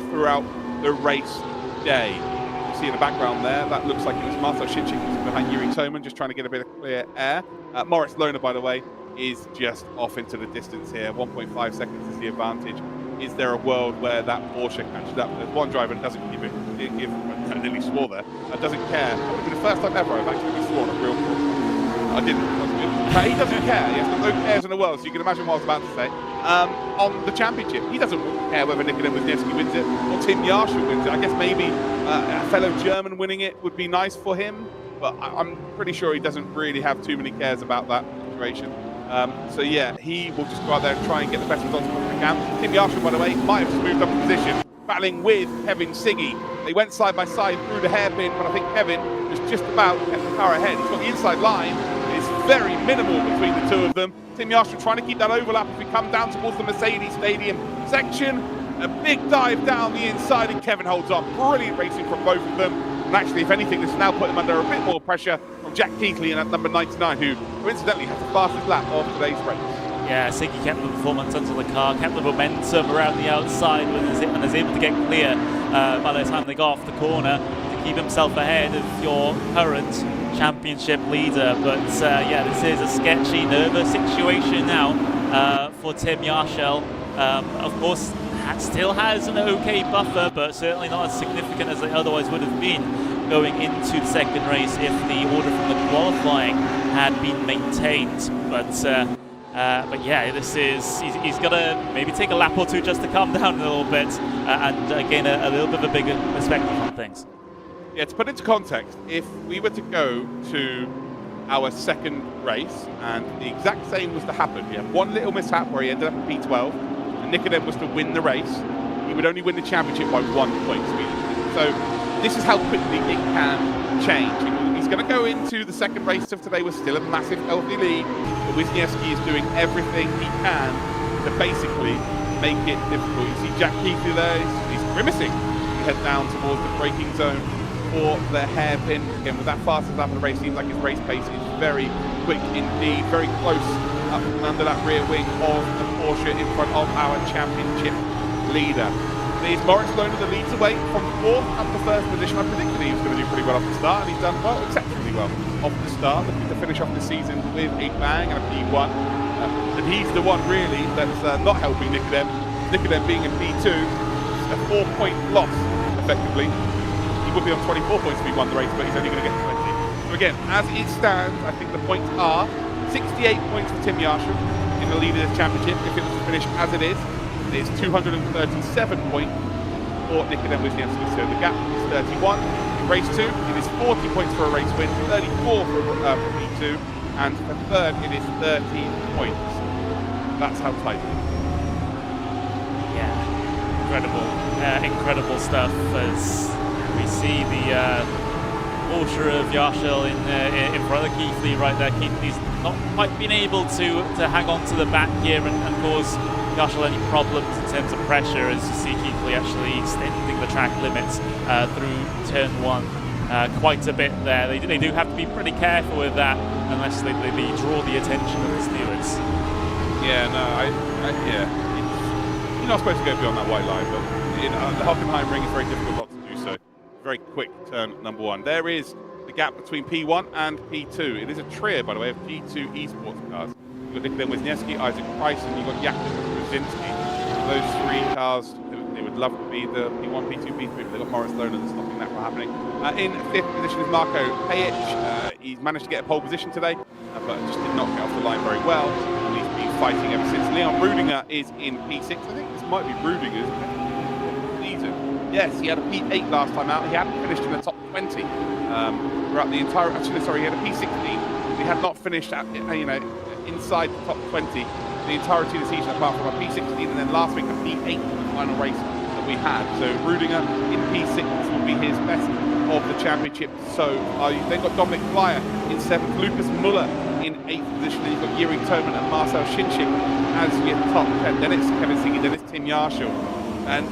throughout the race day. You see in the background there, that looks like it was Marcel Schincik behind Yuri Toman, just trying to get a bit of clear air. Moritz Lona, by the way, is just off into the distance here. 1.5 seconds is the advantage. Is there a world where that Porsche catches up? There's one driver that doesn't I nearly swore there, doesn't care. That would be the first time ever I've actually been sworn at real Porsche. I didn't. But he doesn't care. He has got no cares in the world, so you can imagine what I was about to say. On the championship, he doesn't care whether Nikodem Wisniewski wins it or Tim Yarshall wins it. I guess maybe A fellow German winning it would be nice for him, but I'm pretty sure he doesn't really have too many cares about that situation. So yeah, he will just go out there and try and get the best results he can. Tim Yarshall, by the way, might have just moved up a position, battling with Kevin Siggy. They went side by side through the hairpin, but I think Kevin was just about kept the car ahead. He's got the inside line. It's very minimal between the two of them. Tim Yarshall trying to keep that overlap as we come down towards the Mercedes Stadium section. A big dive down the inside, and Kevin holds on. Brilliant racing from both of them. And actually, if anything, this has now put him under a bit more pressure from Jack Keithley in at number 99, who coincidentally has the fastest lap of today's race. Yeah, Siggy kept the performance under the car, kept the momentum around the outside and is able to get clear by the time they got off the corner to keep himself ahead of your current championship leader. But yeah, this is a sketchy, nervous situation now for Tim Yarshall. Of course, still has an okay buffer, but certainly not as significant as it otherwise would have been going into the second race if the order from the qualifying had been maintained. But yeah, this is he's got to maybe take a lap or two just to calm down a little bit and gain a little bit of a bigger perspective on things. Yeah, to put into context, if we were to go to our second race and the exact same was to happen, we had one little mishap where he ended up in P12, and Nikodem was to win the race, he would only win the championship by 1 point. So this is how quickly it can change. He's going to go into the second race of today with still a massive healthy lead, but Wisniewski is doing everything he can to basically make it difficult. You see Jack Keithley there, he's grimacing. He head down towards the braking zone for the hairpin. Again, with that fastest lap of the race, seems like his race pace is very quick indeed, very close up and under that rear wing of the Porsche in front of our championship leader. There's Moritz Lohner that leads away from fourth up to first position. I predicted he was going to do pretty well off the start, and he's done well, exceptionally well off the start, looking to finish off the season with a bang and a P1. And he's the one really that's not helping Nikodem. Nikodem being in P2, a 4-point loss effectively. He would be on 24 points if he won the race, but he's only going to get 20. So again, as it stands, I think the points are 68 points for Tim Yarshall in the lead of this championship. If it was to finish as it is, it's 237 points for Nikodem Wisniewski. So the gap is 31. In race 2, it is 40 points for a race win, 34 for P2, and for third, it is 13 points. That's how tight it is. Yeah, incredible stuff as we see the Porsche of Yarshall in front of Keithley right there. Keithley's not quite been able to hang on to the back here and cause Yarshall any problems in terms of pressure, as you see Keithley actually extending the track limits through turn 1 quite a bit there. They do have to be pretty careful with that unless they draw the attention of the stewards. Yeah, no, yeah. You're not supposed to go beyond that white line, but in the Hockenheimring is very difficult not to do so. Very quick turn number 1. There is the gap between P1 and P2. It is a trio, by the way, of P2 eSports cars. You've got Nikodem Wisniewski, Isaac Price, and you've got Jakub Brzezinski. Those 3 cars, they would love to be the P1, P2, P3, but they've got Moritz Lohner that's stopping that from happening. In 5th position is Marko Pajic. He's managed to get a pole position today, but just did not get off the line very well. And he's been fighting ever since. Leon Rudinger is in P6. I think this might be Rudinger's season. Yes, he had a P8 last time out. He hadn't finished in the top 20 throughout the entire. Actually, sorry, he had a P16. He had not finished at, inside the top 20 the entirety of the season, apart from a P16, and then last week a P8 for the final race that we had. So Rudinger in P6 will be his best of the championship. So they've got Dominic Flyer in 7th, Lucas Muller in 8th position, then you've got Yuri Toman and Marcel Schinschik as your top 10. Then it's Kevin Siggy, then it's Tim Yarshall. And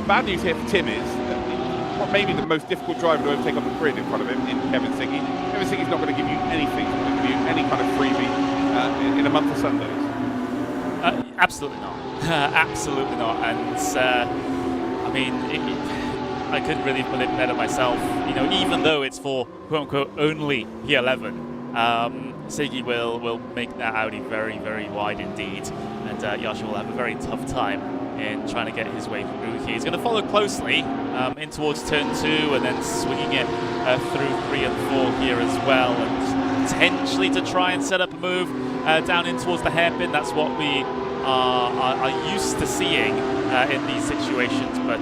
bad news here for Tim is that maybe the most difficult driver to overtake on the grid in front of him in Kevin Siggy. Kevin Siggy's not going to give you anything, not going to give you any kind of freebie in a month of Sundays. Absolutely not. Absolutely not. And I mean, I couldn't really put it better myself. Even though it's for quote unquote only P11, Siggy will make that Audi very, very wide indeed, and Yarshall will have a very tough time in trying to get his way through here. He's going to follow closely in towards turn 2 and then swinging it through 3 and 4 here as well, and potentially to try and set up a move down in towards the hairpin. That's what we are used to seeing in these situations, but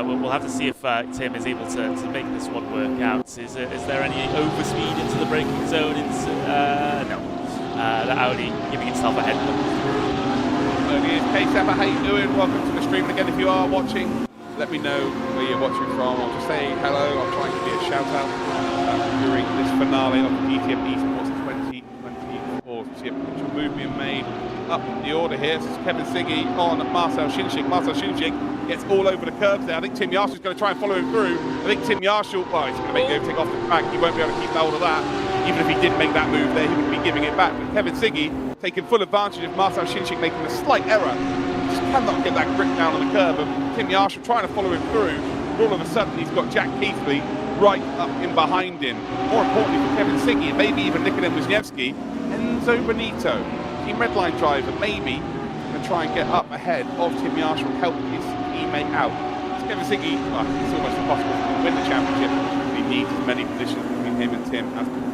we'll have to see if Tim is able to make this one work out. Is there any overspeed into the braking zone? No. The Audi giving itself a head. K-Sepper, how you doing? Welcome to the stream. And again, if you are watching, let me know where you're watching from. I'll just say hello. I'll try and give you a shout out during this finale of the DTM eSports 2024. See a picture move being made up the order here. This is Kevin Siggy on Marcel Shinchik. Marcel Shinchik gets all over the curves there. I think Tim Yarshall's going to try and follow him through. I think Tim Yarshall, well, he's going to make him take off the track. He won't be able to keep hold of that. Even if he did make that move there, he would be giving it back. But Kevin Siggy taking full advantage of Marcel Shinchik making a slight error. He just cannot get that grip down on the curve. And Tim Yarshall trying to follow him through. All of a sudden, he's got Jack Keithley right up in behind him. More importantly for Kevin Siggy, and maybe even Nikodem Wisniewski, Enzo Benito, Team Redline driver, maybe going to try and get up ahead of Tim Yarshall and help his teammate out. It's Kevin Siggy, well, it's almost impossible to win the championship. He needs as many positions between him and Tim as possible.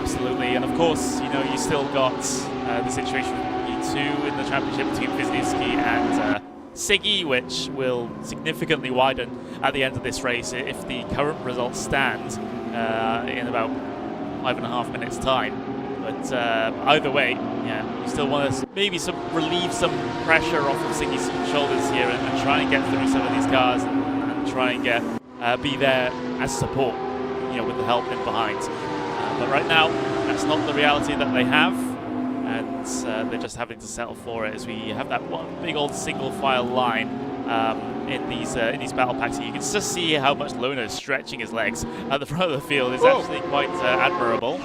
Absolutely, and of course, you know, you still got the situation with P2 in the championship between Wisniewski and Siggy, which will significantly widen at the end of this race if the current results stand in about 5.5 minutes time. But either way, yeah, you still want to maybe relieve some pressure off of Siggy's shoulders here and try and get through some of these cars and try and get be there as support, you know, with the help in behind. But right now, that's not the reality that they have, and they're just having to settle for it as we have that one big old single file line in these battle packs. And you can just see how much Lona is stretching his legs at the front of the field. It's actually quite admirable.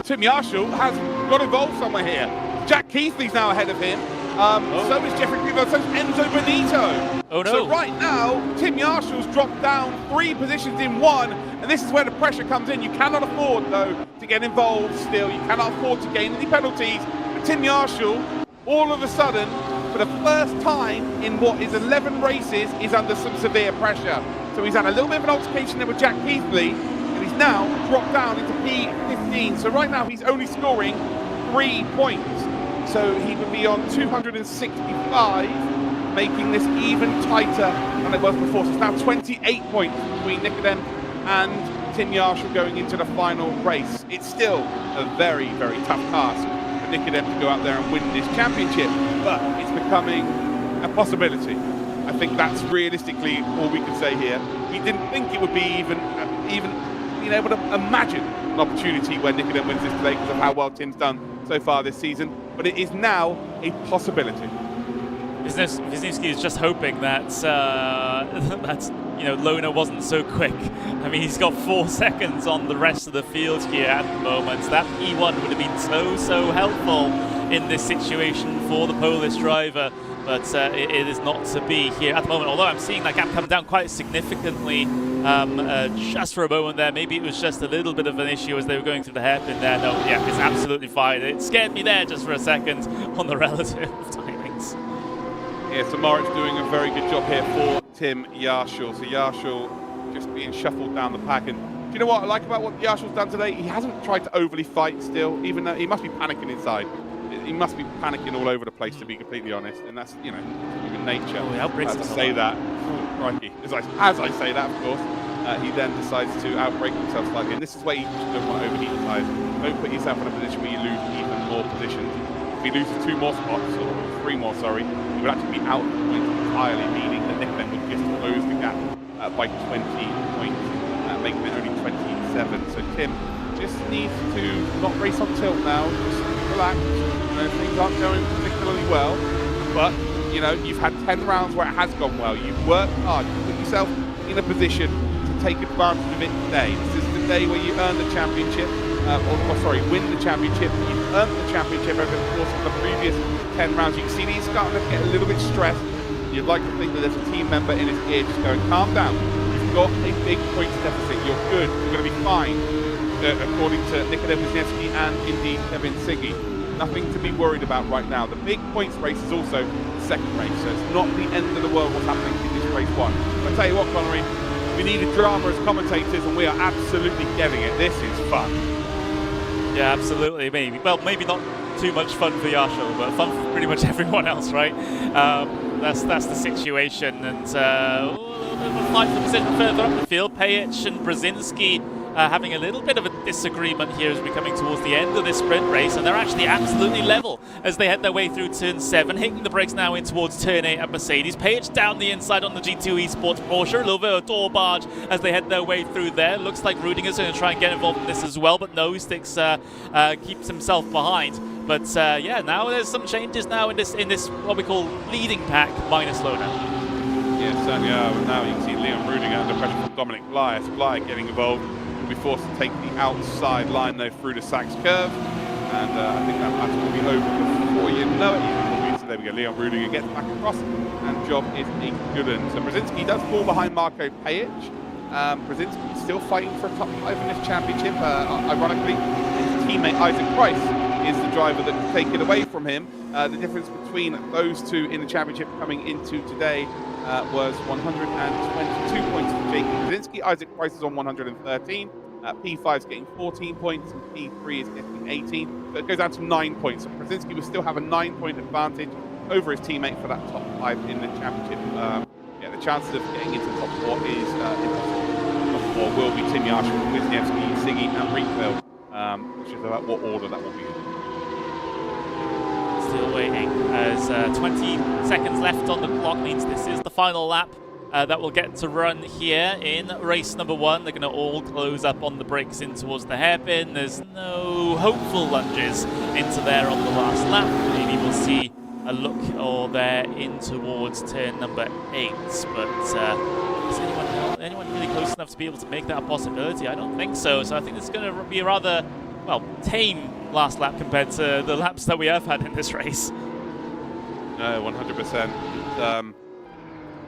Tim Yarshall has got involved somewhere here. Jack Keithley's now ahead of him. So is Jeffrey Greenville, so is Enzo Benito. Oh no. So right now, Tim Yarshall's dropped down 3 positions in 1, and this is where the pressure comes in. You cannot afford, though, to get involved still. You cannot afford to gain any penalties. But Tim Yarshall, all of a sudden, for the first time in what is 11 races, is under some severe pressure. So he's had a little bit of an altercation there with Jack Keithley, and he's now dropped down into P15. So right now, he's only scoring 3 points. So he would be on 265, making this even tighter than it was before. So it's now 28 points between Nikodem and Tim Yarshall going into the final race. It's still a very, very tough task for Nikodem to go out there and win this championship, but it's becoming a possibility. I think that's realistically all we can say here. We didn't think it would be even being able to imagine an opportunity where Nikodem wins this today because of how well Tim's done so far this season, but it is now a possibility. Wisniewski is just hoping that you know, Lona wasn't so quick. I mean, he's got 4 seconds on the rest of the field here at the moment. That E1 would have been so helpful in this situation for the Polish driver, but it is not to be here at the moment. Although I'm seeing that gap come down quite significantly just for a moment there. Maybe it was just a little bit of an issue as they were going through the hairpin there. No, yeah, it's absolutely fine. It scared me there just for a second on the relative timings. Yeah, so Moritz doing a very good job here for Tim Yarshall. So Yarshall just being shuffled down the pack. And do you know what I like about what Yarshall's done today? He hasn't tried to overly fight still, even though he must be panicking inside. He must be panicking all over the place, to be completely honest. And that's, you know, human nature. As I say that, crikey. As I say that, of course, he then decides to outbrake himself slightly. And this is where you just don't want to overheat the tyres. Don't put yourself in a position where you lose even more positions. If he loses 2 more spots, or 3 more, sorry, he would actually be out of the points entirely, meaning that Nikodem would just close the gap by 20 points, making it only 27. So Tim just needs to not race on tilt now, just relax. You know, things aren't going particularly well, but you know, you've had 10 rounds where it has gone well. You've worked hard, you put yourself in a position to take advantage of it today. This is the day where you earn the championship. Win the championship. You've earned the championship over the course of the previous 10 rounds. You can see he's starting to get a little bit stressed. You'd like to think that there's a team member in his ear just going, calm down. You've got a big points deficit. You're good. You're going to be fine, according to Nikodem Wisniewski and indeed Kevin Siggy. Nothing to be worried about right now. The big points race is also the second race, so it's not the end of the world what's happening in this race 1. I'll tell you what, Connery, we needed drama as commentators, and we are absolutely getting it. This is fun. Yeah, absolutely. Maybe not too much fun for Yarshall, but fun for pretty much everyone else, right? That's the situation, and a little bit of a fight for position further up the field. Pajic and Brzezinski having a little bit of a disagreement here as we're coming towards the end of this sprint race, and they're actually absolutely level as they head their way through turn 7, hitting the brakes now in towards turn 8 at Mercedes. Pajic down the inside on the G2 eSports Porsche, a little bit of a door barge as they head their way through there. Looks like Rudiger's going to try and get involved in this as well, but no, Sticks keeps himself behind. But yeah, now there's some changes now in this what we call leading pack minus Lona. Yeah, certainly are. Now you can see Leon Rudiger under pressure from Dominic Blyer. Blyer getting involved. Will be forced to take the outside line though through the Sachs curve, and I think that battle will be over before you know it. So there we go. Leon Rudiger gets back across, and job is a good one. So Brzezinski does fall behind Marco Pajic. Brzezinski still fighting for a top 5 in this championship. Ironically, his teammate Isaac Price is the driver that can take it away from him. The difference between those two in the championship coming into today was 122 points for Jake Brzezinski. Isaac Price is on 113. P5 is getting 14 points, and P3 is getting 18. So it goes down to 9 points. So Brzezinski will still have a 9-point advantage over his teammate for that top 5 in the championship. Yeah, the chances of getting into the top 4 is impossible. Top 4 will be Tim Yarshall, Wisniewski, Siggy, and Rietveld, which is about what order that will be in. Still waiting as 20 seconds left on the clock means this is the final lap that we'll get to run here in race number 1. They're going to all close up on the brakes in towards the hairpin. There's no hopeful lunges into there on the last lap. Maybe we'll see a look or there in towards turn number 8, but is anyone really close enough to be able to make that a possibility? I don't think so. So I think it's going to be a rather, well, tame last lap compared to the laps that we have had in this race. No, 100%.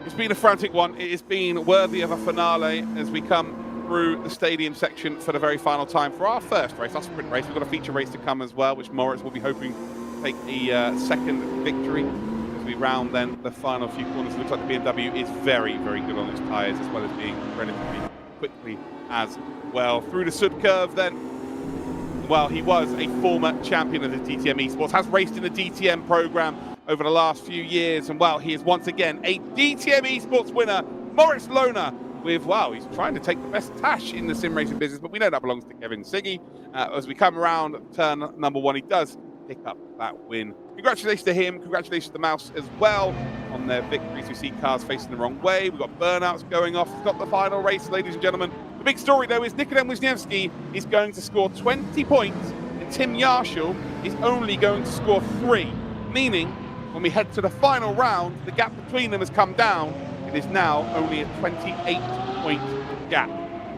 It's been a frantic one. It has been worthy of a finale as we come through the stadium section for the very final time for our first race, our sprint race. We've got a feature race to come as well, which Moritz will be hoping to take a second victory as we round then the final few corners. It looks like the BMW is very, very good on its tyres, as well as being relatively quickly as well. Through the Sud curve then, well, he was a former champion of the DTM eSports, has raced in the DTM program over the last few years, and well, he is once again a DTM eSports winner, Moritz Lohner, with, wow, he's trying to take the best tash in the sim racing business, but we know that belongs to Kevin Siggy. As we come around turn number 1, he does pick up that win. Congratulations to him, congratulations to Mouse as well on their victories. We see cars facing the wrong way, we've got burnouts going off. It's got the final race, ladies and gentlemen. The big story, though, is Nikodem Wisniewski is going to score 20 points, and Tim Yarshall is only going to score 3, meaning when we head to the final round, the gap between them has come down. It is now only a 28-point gap,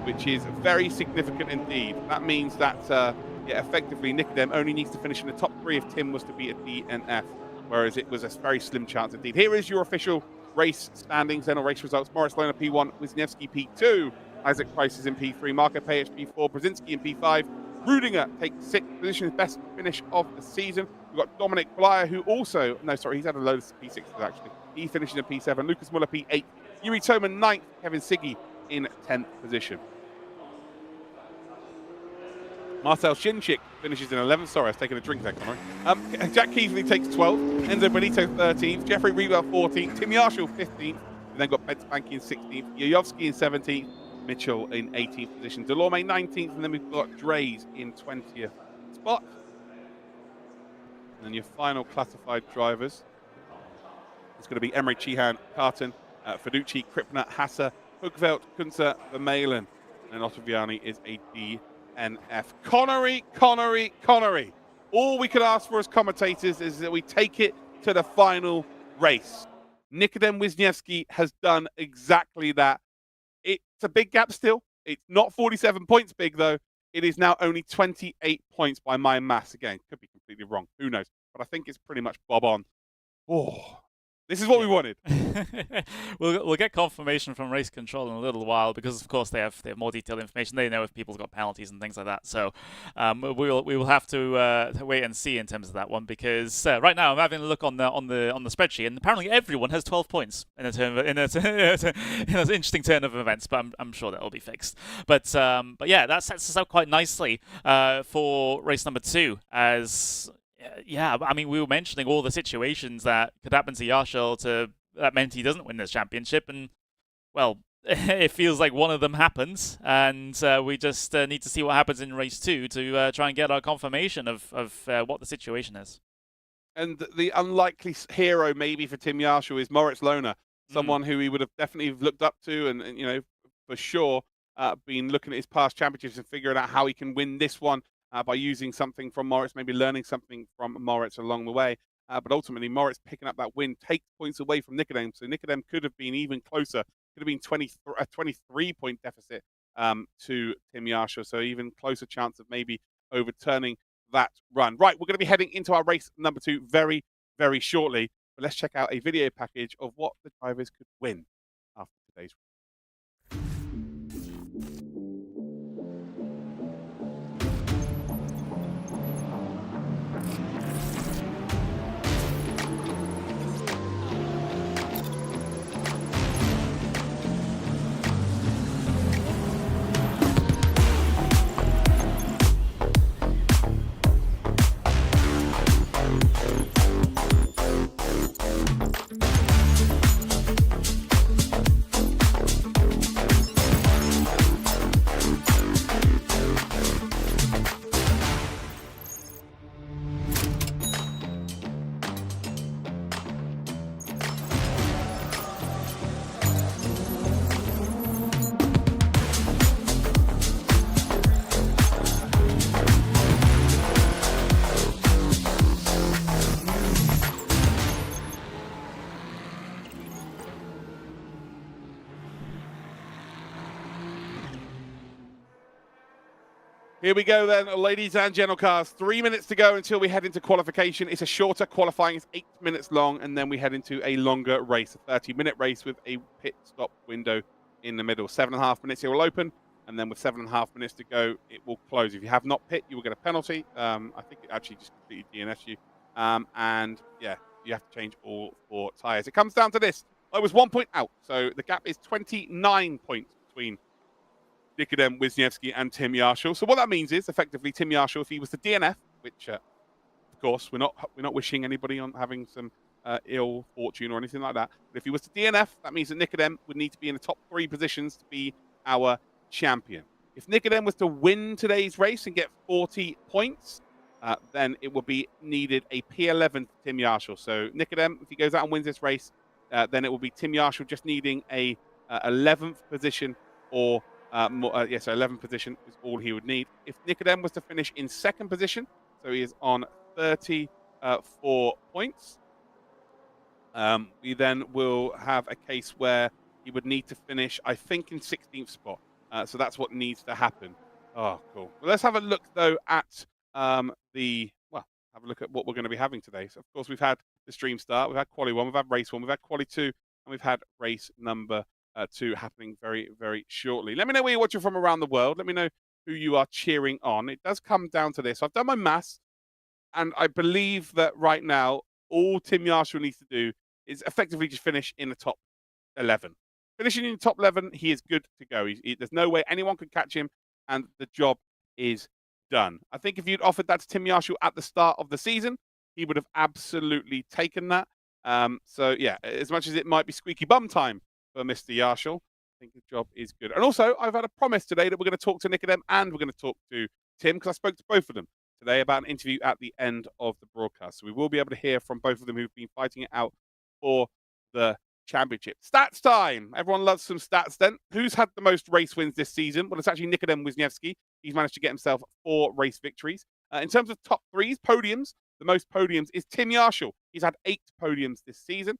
which is very significant indeed. That means that, yeah, effectively, Nikodem only needs to finish in the top 3 if Tim was to be a DNF, whereas it was a very slim chance indeed. Here is your official race standings, then, or race results. Moritz Lohner P1, Wisniewski P2, Isaac Price is in P3, Marco Pajic P4, Brzezinski in P5, Rudiger takes 6th position, his best finish of the season. We've got Dominic Blyer, who also, no, sorry, he's had a load of P6s actually. He finishes in P7, Lucas Muller P8, Yuri Toman 9th, Kevin Siggy in 10th position. Marcel Shinchik finishes in 11th. Sorry, I was taking a drink there, Conor. Jack Keesley takes 12th, Enzo Benito 13th, Jeffrey Rewell 14th, Tim Yarshall 15th, and then got Ben Spanky in 16th, Yayovsky in 17th, Mitchell in 18th position, Delorme 19th, and then we've got Dreys in 20th spot. And then your final classified drivers, it's going to be Emery, Chihan, Carton, Feducci, Krippner, Hasser, Hoogveld, Kunze, Vermeulen, and Ottaviani is a DNF. Connery. All we could ask for as commentators is that we take it to the final race. Nikodem Wisniewski has done exactly that. It's a big gap still. It's not 47 points big, though. It is now only 28 points by my maths. Again, could be completely wrong. Who knows? But I think it's pretty much bob on. Oh, this is what we wanted. We'll get confirmation from race control in a little while because, of course, they have more detailed information. They know if people's got penalties and things like that. So we will have to wait and see in terms of that one because right now I'm having a look on the spreadsheet and apparently everyone has 12 points in an interesting turn of events. But I'm sure that will be fixed. But yeah, that sets us up quite nicely for race number 2 as. Yeah, I mean, we were mentioning all the situations that could happen to Yarshall that meant he doesn't win this championship, and well, it feels like one of them happens, and we just need to see what happens in race 2 to try and get our confirmation of what the situation is. And the unlikely hero maybe for Tim Yarshall is Moritz Lohner, Mm. someone who he would have definitely looked up to and you know, for sure, been looking at his past championships and figuring out how he can win this one by using something from Moritz, maybe learning something from Moritz along the way. But ultimately, Moritz picking up that win takes points away from Nicodem. So Nicodem could have been even closer, could have been a 23-point deficit to Tim Yarshall. So even closer chance of maybe overturning that run. Right, we're going to be heading into our race number 2 very, very shortly. But let's check out a video package of what the drivers could win after today's race. Here we go then, ladies and gentle cars. 3 minutes to go until we head into qualification. It's a shorter qualifying, it's 8 minutes long, and then we head into a longer race, a 30-minute race with a pit stop window in the middle. 7.5 minutes it will open, and then with 7.5 minutes to go, it will close. If you have not pit, you will get a penalty. I think it actually just completely DNS you. And yeah, you have to change all 4 tyres. It comes down to this. I was 1 point out, so the gap is 29 points between Nicodem Wisniewski and Tim Yarshall. So what that means is, effectively, Tim Yarshall, if he was to DNF, which, of course, we're not wishing anybody on having some ill fortune or anything like that. But if he was to DNF, that means that Nicodem would need to be in the top 3 positions to be our champion. If Nicodem was to win today's race and get 40 points, then it would be needed a P11 to Tim Yarshall. So Nicodem, if he goes out and wins this race, then it will be Tim Yarshall just needing a 11th position or so 11th position is all he would need. If Nicodem was to finish in 2nd position, so he is on 34 points, we then will have a case where he would need to finish, I think, in 16th spot. So that's what needs to happen. Oh, cool. Well, let's have a look, though, at have a look at what we're going to be having today. So, of course, we've had the stream start, we've had Quali 1, we've had Race 1, we've had Quali 2, and we've had race number 2 happening very, very shortly. Let me know where you're watching from around the world. Let me know who you are cheering on. It does come down to this. I've done my maths, and I believe that right now, all Tim Yarshall needs to do is effectively just finish in the top 11. Finishing in the top 11, he is good to go. There's no way anyone could catch him, and the job is done. I think if you'd offered that to Tim Yarshall at the start of the season, he would have absolutely taken that. So, yeah, as much as it might be squeaky bum time for Mr. Yarshall, I think the job is good. And also, I've had a promise today that we're going to talk to Nicodem and we're going to talk to Tim, because I spoke to both of them today about an interview at the end of the broadcast. So we will be able to hear from both of them who've been fighting it out for the championship. Stats time. Everyone loves some stats then. Who's had the most race wins this season? Well, it's actually Nicodem Wisniewski. He's managed to get himself 4 race victories. In terms of top 3s, podiums, the most podiums is Tim Yarshall. He's had 8 podiums this season.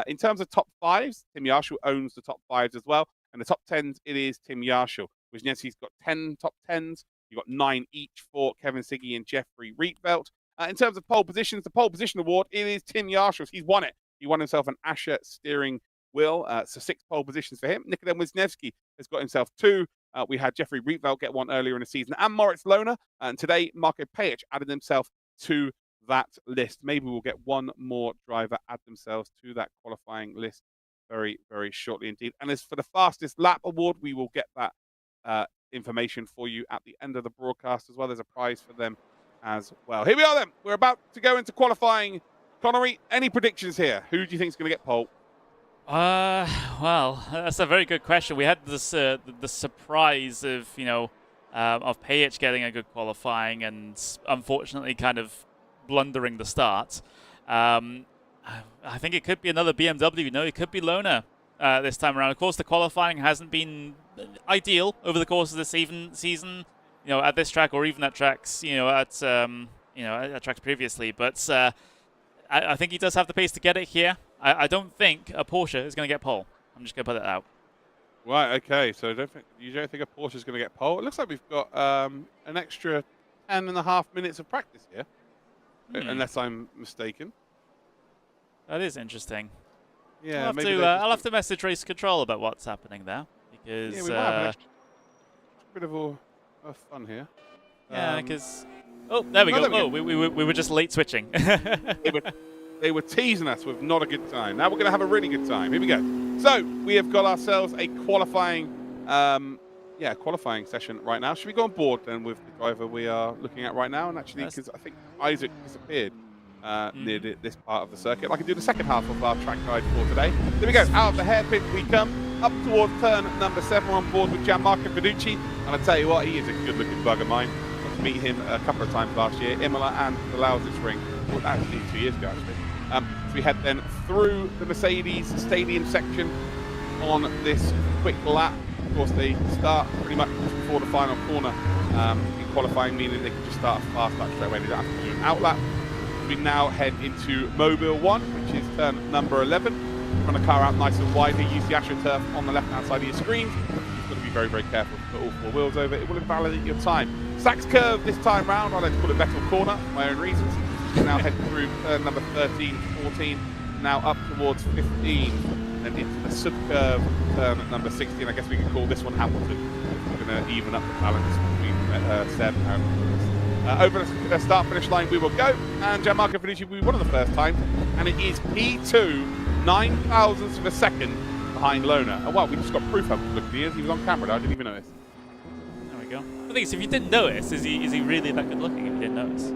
In terms of top 5s, Tim Yarshall owns the top 5s as well. And the top 10s, it is Tim Yarshall. Wisniewski's got 10 top 10s. You've got 9 each for Kevin Siggy and Jeffrey Rietveld. In terms of pole positions, the pole position award, it is Tim Yarshall. He's won it. He won himself an Asher steering wheel. So 6 pole positions for him. Nicodem Wisniewski has got himself 2. We had Jeffrey Rietveld get 1 earlier in the season. And Moritz Lohner. And today, Marco Pajic added himself to that list. Maybe we'll get 1 more driver add themselves to that qualifying list very, very shortly indeed. And as for the fastest lap award, we will get that information for you at the end of the broadcast as well. There's a prize for them as well. Here we are then. We're about to go into qualifying. Connery, any predictions here? Who do you think is going to get pole? Well, that's a very good question. We had this the surprise of of Payich getting a good qualifying and unfortunately kind of blundering the start. I think it could be another BMW. It could be Lona this time around. Of course, the qualifying hasn't been ideal over the course of the season. At this track or even at tracks, at tracks previously. But I think he does have the pace to get it here. I don't think a Porsche is going to get pole. I'm just going to put it out. Right, okay. So you don't think a Porsche is going to get pole? It looks like we've got an extra 10.5 minutes of practice here, unless I'm mistaken. That is interesting. Yeah, I'll have to message Race Control about what's happening there, because we might have a bit of fun here. Yeah, because there we go. Oh, we were just late switching. They were teasing us with not a good time. Now we're going to have a really good time. Here we go. So we have got ourselves a qualifying, qualifying session right now. Should we go on board then with the driver we are looking at right now? And actually, because I think Isaac disappeared near this part of the circuit, I can do the second half of our track guide for today. There we go. Out of the hairpin we come up towards turn number 7. We're on board with Gianmarco Fiducci, and I tell you what, he is a good-looking bug of mine. Got to meet him a couple of times last year, Imola and the Lausitzring. Well, actually 2 years ago, actually. So we head then through the Mercedes Stadium section on this quick lap. Of course, they start pretty much before the final corner in qualifying, meaning they can just start a fast lap straight away. They don't have to do an out lap. We now head into Mobile 1, which is turn number 11. Run the car out nice and wide. Use the AstroTurf on the left-hand side of your screen. You've got to be very, very careful to put all 4 wheels over. It will invalidate your time. Sachs curve this time round. I like to call it Vettel corner for my own reasons. Now head through turn number 13, 14, now up towards 15, then into the sub-curve turn number 16. I guess we can call this one Hamilton. We're going to even up the balance between Seb and over the start-finish line we will go, and Gianmarco Fiducci will be one of the first times, and it is P2, 9 thousandths of a second behind Lona. Oh wow, we just got proof how good he is. He was on camera though, I didn't even notice. There we go. The thing is, if you didn't notice, is he really that good looking if you didn't notice?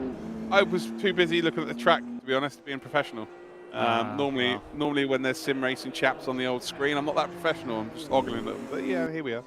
I was too busy looking at the track, to be honest, being professional. Normally when there's sim racing chaps on the old screen, I'm not that professional. I'm just ogling them. But yeah, here we are.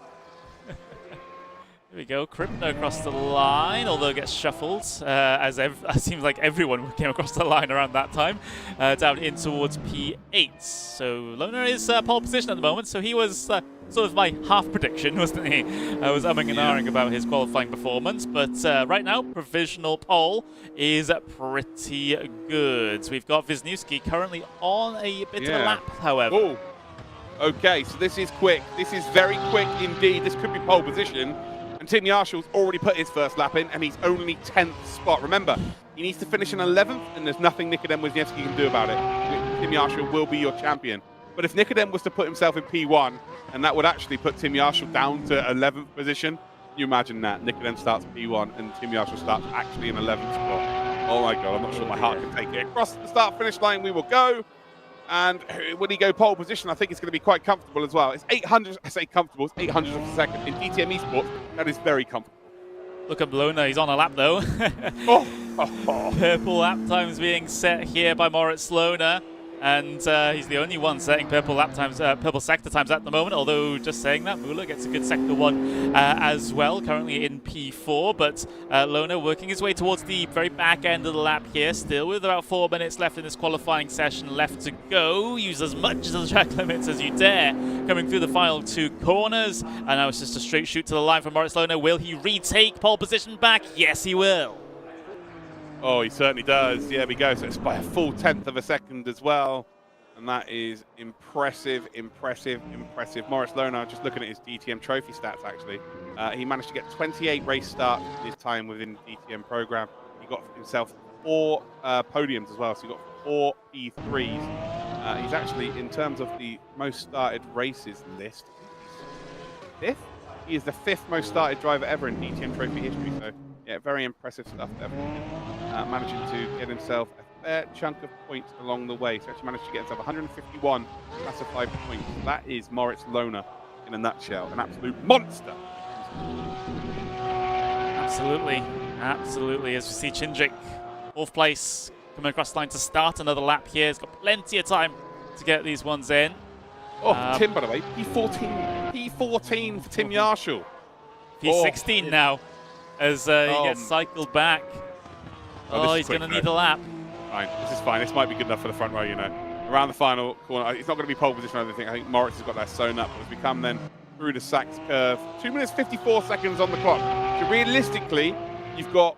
Here we go. Crypto across the line, although it gets shuffled, as it seems like everyone came across the line around that time, down in towards P8. So Lona is pole position at the moment, so he was sort of my half prediction, wasn't he? I was umming and ahhing about his qualifying performance, but right now, provisional pole is pretty good. We've got Wisniewski currently on a bit of a lap, however. Oh, okay, so this is quick. This is very quick indeed. This could be pole position. And Tim Yarshall's already put his first lap in, and he's only 10th spot. Remember, he needs to finish in 11th, and there's nothing Nikodem Wisniewski can do about it. Tim Yarshall will be your champion. But if Nikodem was to put himself in P1, and that would actually put Tim Yarshall down to 11th position, can you imagine that? Nikodem starts P1, and Tim Yarshall starts actually in 11th spot. Oh my God, I'm not sure my heart can take it. Across the start-finish line we will go. And when he go pole position, I think it's going to be quite comfortable as well. It's 800, I say comfortable, it's 800 of a second. In DTM eSports, that is very comfortable. Look at Lona, he's on a lap though. Purple lap times being set here by Moritz Lona. And he's the only one setting purple lap times, purple sector times at the moment. Although, just saying that, Muller gets a good sector 1 as well, currently in P4. But Lona working his way towards the very back end of the lap here, still with about 4 minutes left in this qualifying session left to go. Use as much of the track limits as you dare, coming through the final 2 corners. And now it's just a straight shoot to the line from Moritz Lona. Will he retake pole position back? Yes, he will. Oh, he certainly does. There we go. So it's by a full 10th of a second as well. And that is impressive, impressive, impressive. Moritz Lona, just looking at his DTM trophy stats, actually. He managed to get 28 race starts in his time within the DTM program. He got himself 4 podiums as well. So he got 4 P3s. He's actually, in terms of the most started races list, 5th? He is the 5th most started driver ever in DTM trophy history. So, yeah, very impressive stuff there. Managing to get himself a fair chunk of points along the way. So actually managed to get himself 151 classified points. That is Moritz Lona in a nutshell. An absolute monster. Absolutely. Absolutely. As we see Cindric, 4th place, coming across the line to start another lap here. He's got plenty of time to get these ones in. Oh, Tim, by the way, P14. P14 for Tim Yarshall. P16 now, as he gets cycled back. Oh, he's going to need a lap. Fine. This is fine. This might be good enough for the front row, you know. Around the final corner, it's not going to be pole position or anything. I think Moritz has got that sewn up. As we come then through the Sachs curve, 2 minutes 54 seconds on the clock. So realistically, you've got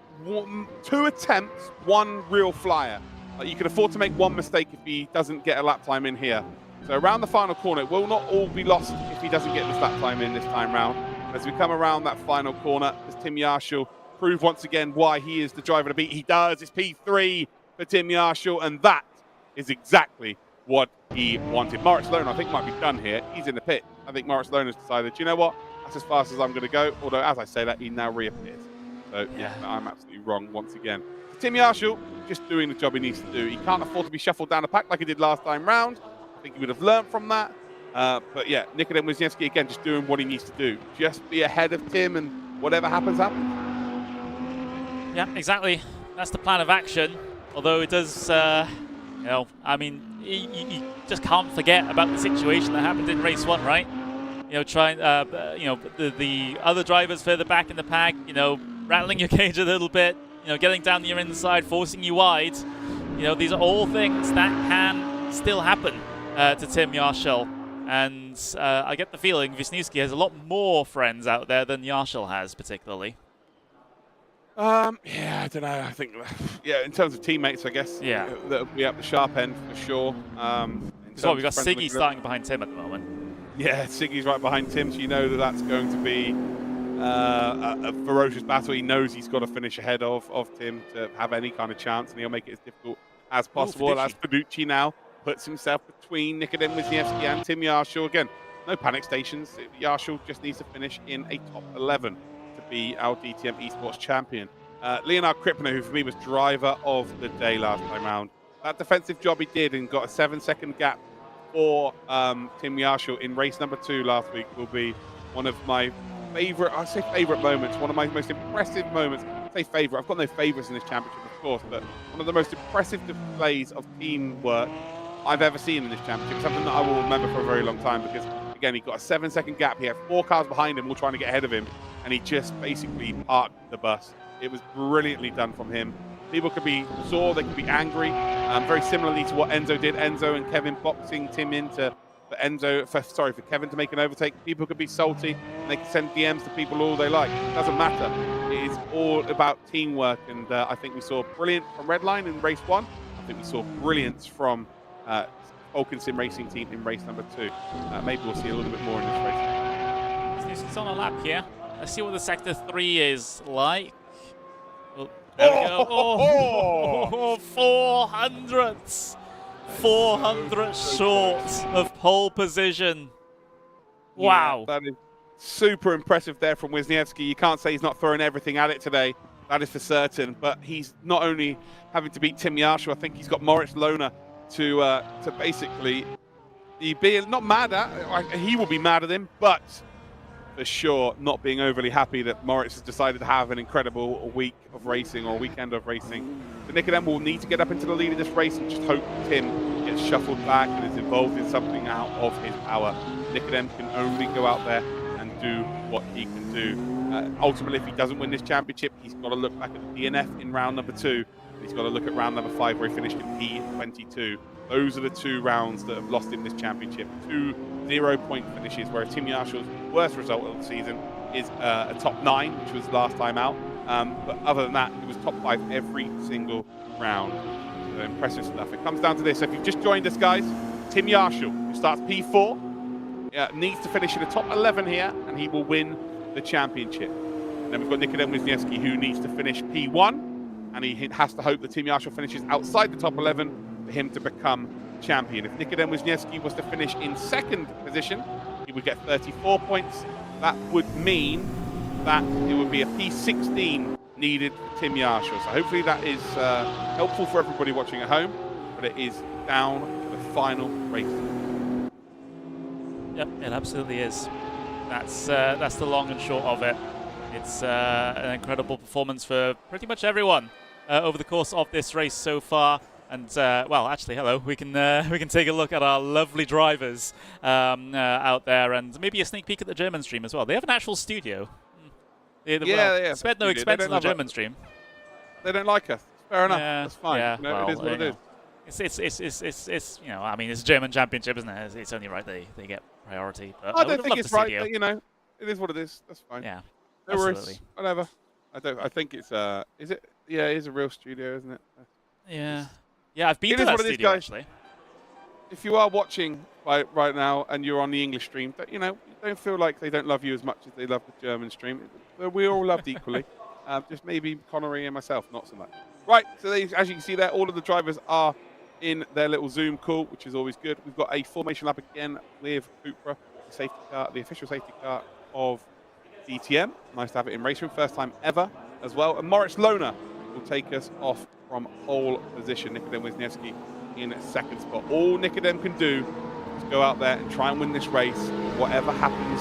2 attempts, 1 real flyer. You can afford to make 1 mistake if he doesn't get a lap time in here. So around the final corner, it will not all be lost if he doesn't get this lap time in this time round. As we come around that final corner, as Tim Yarshall prove once again why he is the driver to beat. He does. It's P3 for Tim Yarshall, and that is exactly what he wanted. Moritz Lohner, I think, might be done here. He's in the pit. I think Moritz Lohner's decided, you know what? That's as fast as I'm going to go. Although, as I say that, he now reappears. So, yeah, I'm absolutely wrong once again. Tim Yarshall, just doing the job he needs to do. He can't afford to be shuffled down the pack like he did last time round. I think he would have learned from that. But yeah, Nikodem Wisniewski, again, just doing what he needs to do. Just be ahead of Tim, and whatever happens, happens. Yeah, exactly. That's the plan of action. Although it does, you know, I mean, you just can't forget about the situation that happened in race 1, right? You know, trying, you know, the other drivers further back in the pack, you know, rattling your cage a little bit, you know, getting down your inside, forcing you wide. You know, these are all things that can still happen to Tim Yarshall. And I get the feeling Wisniewski has a lot more friends out there than Yarshall has, particularly. Yeah, I don't know. I think, yeah, in terms of teammates, I guess, yeah, that'll be up the sharp end for sure. So we've got Siggy starting behind Tim at the moment. Yeah, Siggy's right behind Tim, so you know that that's going to be a ferocious battle. He knows he's got to finish ahead of Tim to have any kind of chance, and he'll make it as difficult as possible. As Fiducci now puts himself between Nikodem Wisniewski and Tim Yarshall. Again, no panic stations. Yarshall just needs to finish in a top 11 to be our DTM eSports champion. Leonard Krippner, who for me was driver of the day last time round. That defensive job he did and got a 7-second gap for Tim Yarshall in race number 2 last week will be one of my favorite, I say favorite moments, one of my most impressive moments. I say favorite, I've got no favorites in this championship, of course, but one of the most impressive displays of teamwork I've ever seen in this championship. Something that I will remember for a very long time because, again, he got a 7-second gap. He had 4 cars behind him all trying to get ahead of him, and he just basically parked the bus. It was brilliantly done from him. People could be sore, they could be angry. Very similarly to what Enzo did. Enzo and Kevin boxing Tim in for Kevin to make an overtake. People could be salty, and they can send DMs to people all they like. It doesn't matter. It is all about teamwork, and I think we saw brilliant from Redline in race 1. I think we saw brilliance from Sim Racing Team in race number 2. Maybe we'll see a little bit more in this race. It's on a lap here. Let's see what the Sector 3 is like. Oh, there we go. Oh, 400s. 400 short of pole position. Wow. Yeah, that is super impressive there from Wisniewski. You can't say he's not throwing everything at it today. That is for certain. But he's not only having to beat Tim Yarshall, I think he's got Moritz Lohner to basically be not mad at. He will be mad at him, but for sure not being overly happy that Moritz has decided to have an incredible week of racing or weekend of racing. So Nikodem will need to get up into the lead of this race and just hope Tim gets shuffled back and is involved in something out of his power. Nikodem can only go out there and do what he can do. Ultimately, if he doesn't win this championship, he's got to look back at the DNF in round number 2. He's got to look at round number 5 where he finished in P22. Those are the 2 rounds that have lost him this championship. 2 0-point finishes, where Tim Yarshall's worst result of the season is a top 9, which was last time out. But other than that, it was top 5 every single round. So impressive stuff. It comes down to this. So if you've just joined us, guys, Tim Yarshall, who starts P4, needs to finish in the top 11 here, and he will win the championship. And then we've got Nikodem Wisniewski, who needs to finish P1, and he has to hope that Tim Yarshall finishes outside the top 11 for him to become champion. If Nikodem Wisniewski was to finish in 2nd position, he would get 34 points. That would mean that it would be a P16 needed for Tim Yarshall. So hopefully that is helpful for everybody watching at home, but it is down to the final race. Yep, it absolutely is. That's the long and short of it. It's an incredible performance for pretty much everyone over the course of this race so far. And well, actually, hello. We can take a look at our lovely drivers out there, and maybe a sneak peek at the German stream as well. They have an actual studio. Yeah. Spared no expense on the German stream. They don't like us. Fair enough. Yeah, That's fine. yeah, You know, well, it is what it is. It's you know, I mean, it's a German championship, isn't it? It's only right they get priority. But I don't think it's right, but you know, it is what it is. That's fine. Yeah, no worries. Whatever. I think it's is it? Yeah, it is a real studio, isn't it? Yeah. Yeah, I've been to that studio actually. If you are watching right now and you're on the English stream, you know, don't feel like they don't love you as much as they love the German stream. We're all loved equally. Just maybe Connery and myself, not so much. Right, so as you can see there, all of the drivers are in their little Zoom call, which is always good. We've got a formation lap again with Cupra, the safety car, the official safety car of DTM. Nice to have it in RaceRoom, first time ever as well. And Moritz Lohner will take us off from pole position. Nikodem Wisniewski in second spot. All Nikodem can do is go out there and try and win this race. Whatever happens,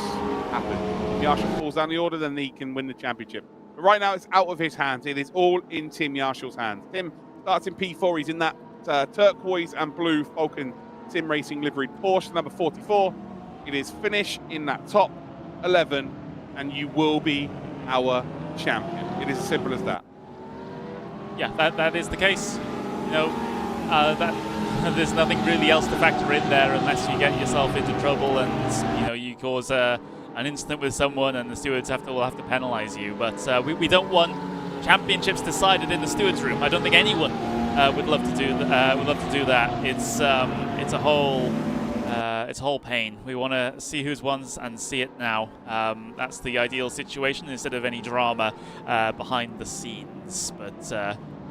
happens. If Yarshall falls down the order, then he can win the championship. But right now, it's out of his hands. It is all in Tim Yarshall's hands. Tim starts in P4. He's in that turquoise and blue Falcon Sim Racing liveried Porsche, number 44. It is finish in that top 11, and you will be our champion. It is as simple as that. Yeah, that is the case. You know, there's nothing really else to factor in there unless you get yourself into trouble and you know you cause an incident with someone and the stewards will have to penalise you. But we don't want championships decided in the stewards room. I don't think anyone would love to do that. It's a whole pain. We want to see who's won and see it now. That's the ideal situation instead of any drama behind the scenes. But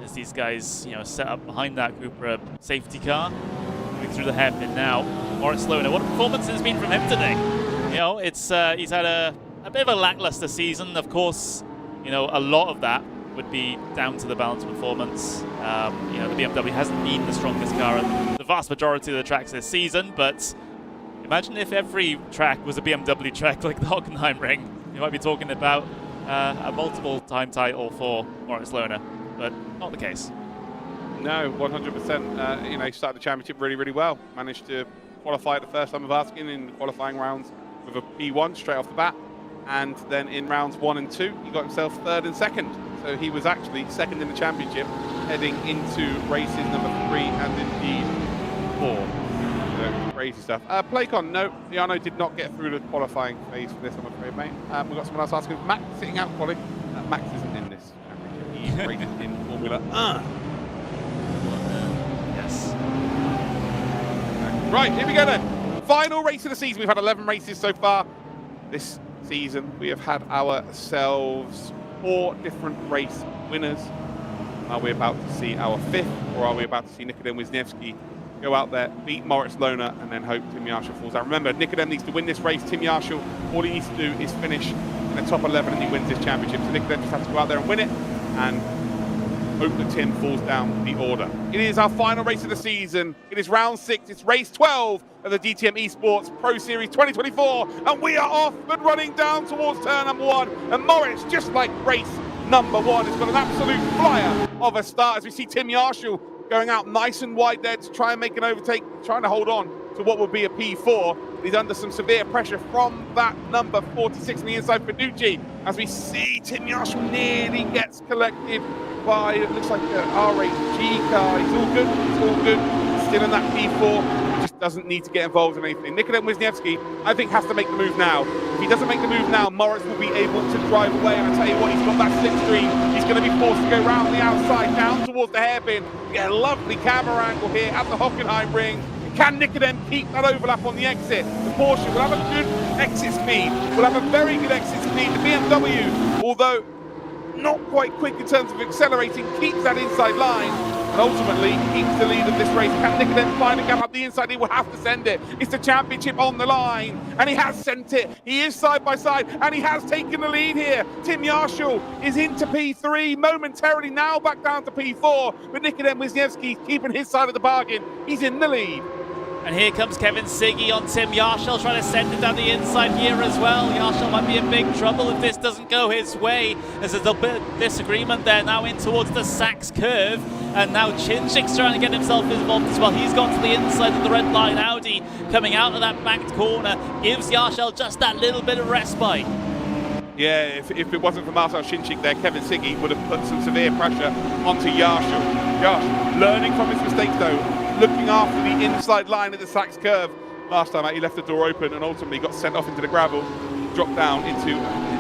as these guys, you know, set up behind that Cupra safety car, moving through the hairpin now. Moritz Lohner, what a performance it's been from him today. You know, it's he's had a bit of a lackluster season. Of course, you know, a lot of that would be down to the balance performance. You know, the BMW hasn't been the strongest car at the vast majority of the tracks this season, but imagine if every track was a BMW track like the Hockenheimring. You might be talking about a multiple-time title for Moritz Lohner, but not the case. No, 100%. You know, he started the championship really, really well. Managed to qualify at the first time of asking in the qualifying rounds with a P1 straight off the bat. And then in rounds 1 and 2, he got himself third and second. So he was actually second in the championship, heading into races number 3 and indeed 4. So crazy stuff. Playcon, no, Liano did not get through the qualifying phase for this, I'm afraid, mate. We've got someone else asking, Max sitting out quality. Max isn't in this championship. He's racing in Formula Yes. Right, here we go then. Final race of the season. We've had 11 races so far this season. We have had ourselves 4 different race winners. Are we about to see our 5th, or are we about to see Nikodem Wisniewski go out there, beat Moritz Lohner, and then hope Tim Yarshall falls out? Remember, Nikodem needs to win this race. Tim Yarshall, all he needs to do is finish in the top 11 and he wins this championship. So Nikodem just has to go out there and win it and hope that Tim falls down the order. It is our final race of the season. It is round 6. It's race 12 of the DTM eSports Pro Series 2024. And we are off and running down towards turn number 1. And Moritz, just like race number 1, has got an absolute flyer of a start as we see Tim Yarshall going out nice and wide there to try and make an overtake, trying to hold on to what would be a P4. He's under some severe pressure from that number 46 on the inside, Fiducci, as we see Tim Yarshall nearly gets collected by, it looks like an R8G car. He's all good, still in that P4, he just doesn't need to get involved in anything. Nikodem Wisniewski, I think, has to make the move now. If he doesn't make the move now, Moritz will be able to drive away, and I tell you what, he's got that slipstream. He's going to be forced to go round the outside, down towards the hairpin. We get a lovely camera angle here at the Hockenheimring. Can Nikodem keep that overlap on the exit? The Porsche will have a good exit speed, will have a very good exit speed. The BMW, although not quite quick in terms of accelerating, keeps that inside line and ultimately keeps the lead of this race. Can Nikodem find a gap up the inside? He will have to send it. It's the championship on the line, and he has sent it. He is side by side, and he has taken the lead here. Tim Yarshall is into P3 momentarily, now back down to P4, but Nikodem Wisniewski keeping his side of the bargain. He's in the lead. And here comes Kevin Siggy on Tim Yarshall, trying to send it down the inside here as well. Yarshall might be in big trouble if this doesn't go his way. There's a little bit of disagreement there, now in towards the Sachs curve. And now Chinchik's trying to get himself involved as well. He's got to the inside of the red line. Audi coming out of that backed corner gives Yarshall just that little bit of respite. Yeah, if it wasn't for Marcel Chinchik there, Kevin Siggy would have put some severe pressure onto Yarshall. Yarshall learning from his mistakes though, looking after the inside line of the Sachs curve. Last time out, he left the door open and ultimately got sent off into the gravel, dropped down into,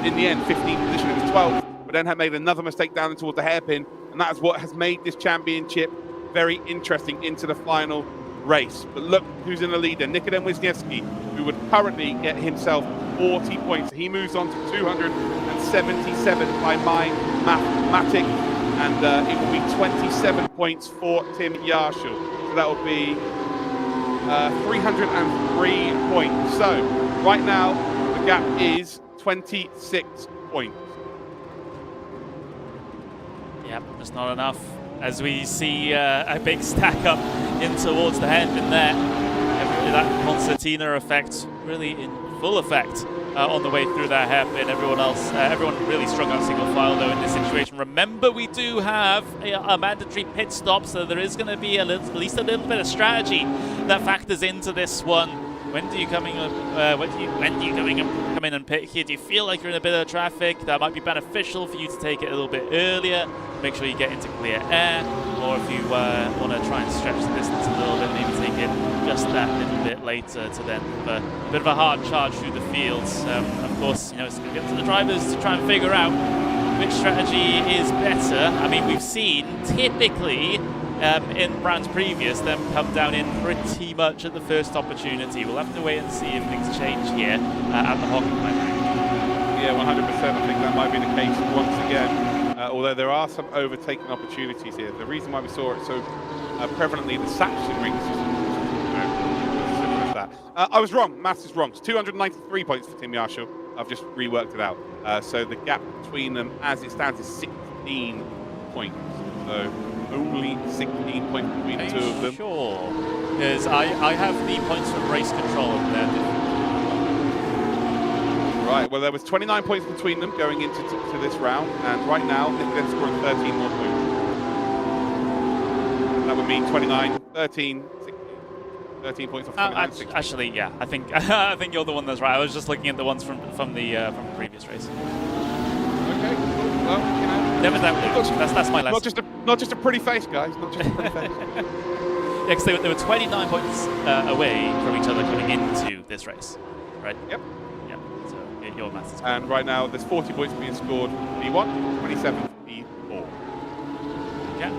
in the end, 15th position. It was 12th, but then had made another mistake down towards the hairpin, and that is what has made this championship very interesting into the final race. But look who's in the lead there, Nikodem Wisniewski, who would currently get himself 40 points. He moves on to 277 by my mathematics, and it will be 27 points for Tim Yarshall. So that will be 303 points. So right now the gap is 26 points. Yep, just not enough. As we see a big stack up in towards the hairpin there. That concertina effect really in full effect on the way through that hairpin. Everyone really strung out single file though in this situation. Remember, we do have a mandatory pit stop, so there is going to be at least a little bit of strategy that factors into this one. When do you come in and pit here? Do you feel like you're in a bit of traffic? That might be beneficial for you to take it a little bit earlier. Make sure you get into clear air, or if you want to try and stretch the distance a little bit, maybe take it just that little bit later to then have a bit of a hard charge through the fields. Of course, it's going to be up to the drivers to try and figure out which strategy is better. I mean, we've seen typically in rounds previous them come down in pretty much at the first opportunity. We'll have to wait and see if things change here at the Hockenheimring. Yeah, 100%. I think that might be the case once again. Although there are some overtaking opportunities here. The reason why we saw it so prevalently in the Sachsenring is that. I was wrong. Maths is wrong. It's 293 points for Tim Yarshall. I've just reworked it out. So the gap between them, as it stands, is 16 points. So only 16 points between the two of them. Sure. Because I have the points from race control over there. Right, well, there was 29 points between them going into this round, and right now, they're scoring 13 more points. That would mean 29, 13, 16, 13 points off 29, 16. Actually, yeah, I think I think you're the one that's right. I was just looking at the ones from the previous race. Okay, cool. Well, never doubt. That's my lesson. Not just a pretty face, guys. Not just a pretty face. Yeah, because they were 29 points away from each other coming into this race, right? Yep. Your maths is and right now, there's 40 points being scored for P1, 27 for P4. Yeah.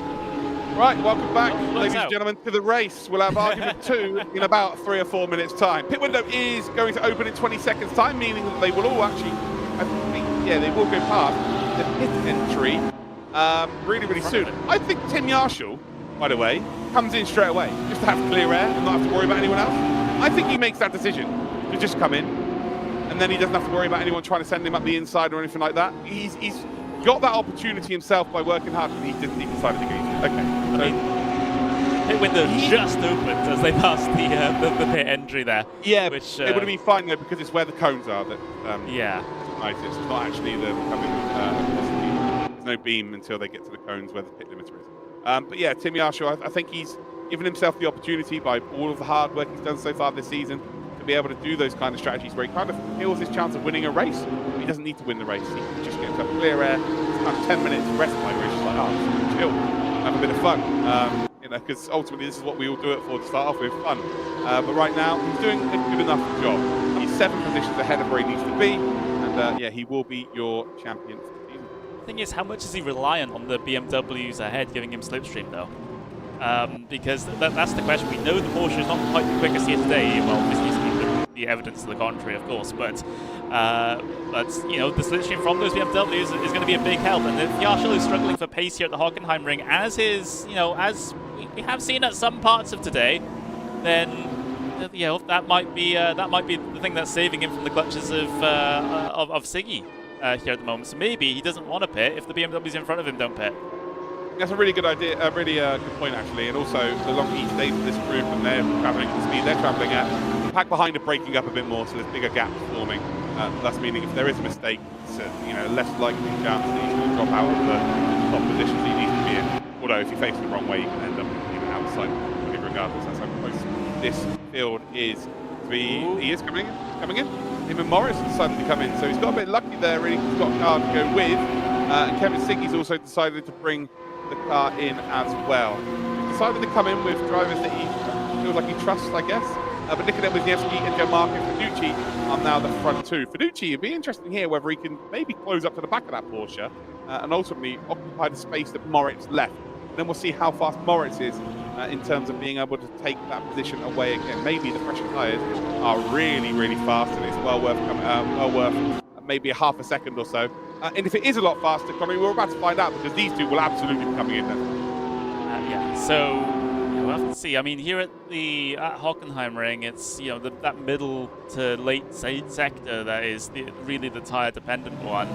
Right, welcome back, ladies and gentlemen, to the race. We'll have argument 2 in about 3 or 4 minutes' time. Pit window is going to open in 20 seconds' time, meaning that they will all actually, they will go past the pit entry really, really soon. I think Tim Yarshall, by the way, comes in straight away, just to have clear air and not have to worry about anyone else. I think he makes that decision to just come in. And then he doesn't have to worry about anyone trying to send him up the inside or anything like that. He's got that opportunity himself by working hard, and he decided to go. Okay. Pit window just opened as they passed the pit entry there. Yeah, which it would have been fine though, because it's where the cones are. That yeah. It's not actually the coming. There's no beam until they get to the cones where the pit limiter is. But yeah, Tim Yarshall, I think he's given himself the opportunity by all of the hard work he's done so far this season to be able to do those kind of strategies where he kind of feels his chance of winning a race. He doesn't need to win the race. He can just get himself clear air. It's kind of 10 minutes rest play where he's just like, oh, chill, have a bit of fun. Because ultimately this is what we all do it for, to start off with, fun. But right now, he's doing a good enough job. He's 7 positions ahead of where he needs to be. And yeah, he will be your champion for the season. The thing is, how much is he reliant on the BMWs ahead giving him slipstream, though? Because that's the question. We know the Porsche is not quite the quickest here today. Well, obviously, the evidence to the contrary, of course, but the slipstream from those BMWs is going to be a big help. And if Yarshall is struggling for pace here at the Hockenheimring, as we have seen at some parts of today, then that might be the thing that's saving him from the clutches of Siggy here at the moment. So maybe he doesn't want to pit if the BMWs in front of him don't pit. That's a really good idea, a really good point actually. And also, the longer he stays in this group and they're travelling at the speed they're travelling at, the pack behind are breaking up a bit more, so there's bigger gaps forming. That's meaning if there is a mistake, it's less likely chance that he's going to drop out of the top positions he needs to be in. Although if you face the wrong way, you can end up even outside. Regardless, that's how close this field is. He is coming in. Him and Morris decided to come in, so he's got a bit lucky there. Really, he's got a car to go with. And Kevin Siggy's also decided to bring the car in as well. He's decided to come in with drivers that he feels like he trusts, I guess. But Nikodem Wisniewski and Gianmarco Finucci are now the front two. Finucci, it'd be interesting here whether he can maybe close up to the back of that Porsche and ultimately occupy the space that Moritz left. And then we'll see how fast Moritz is in terms of being able to take that position away again. Maybe the fresher tyres are really, really fast, and it's well worth maybe a half a second or so. And if it is a lot faster, Connery, we're about to find out, because these two will absolutely be coming in then. Yeah, so we'll have to see. I mean, here at Hockenheimring, it's that middle to late sector that is really the tyre dependent one.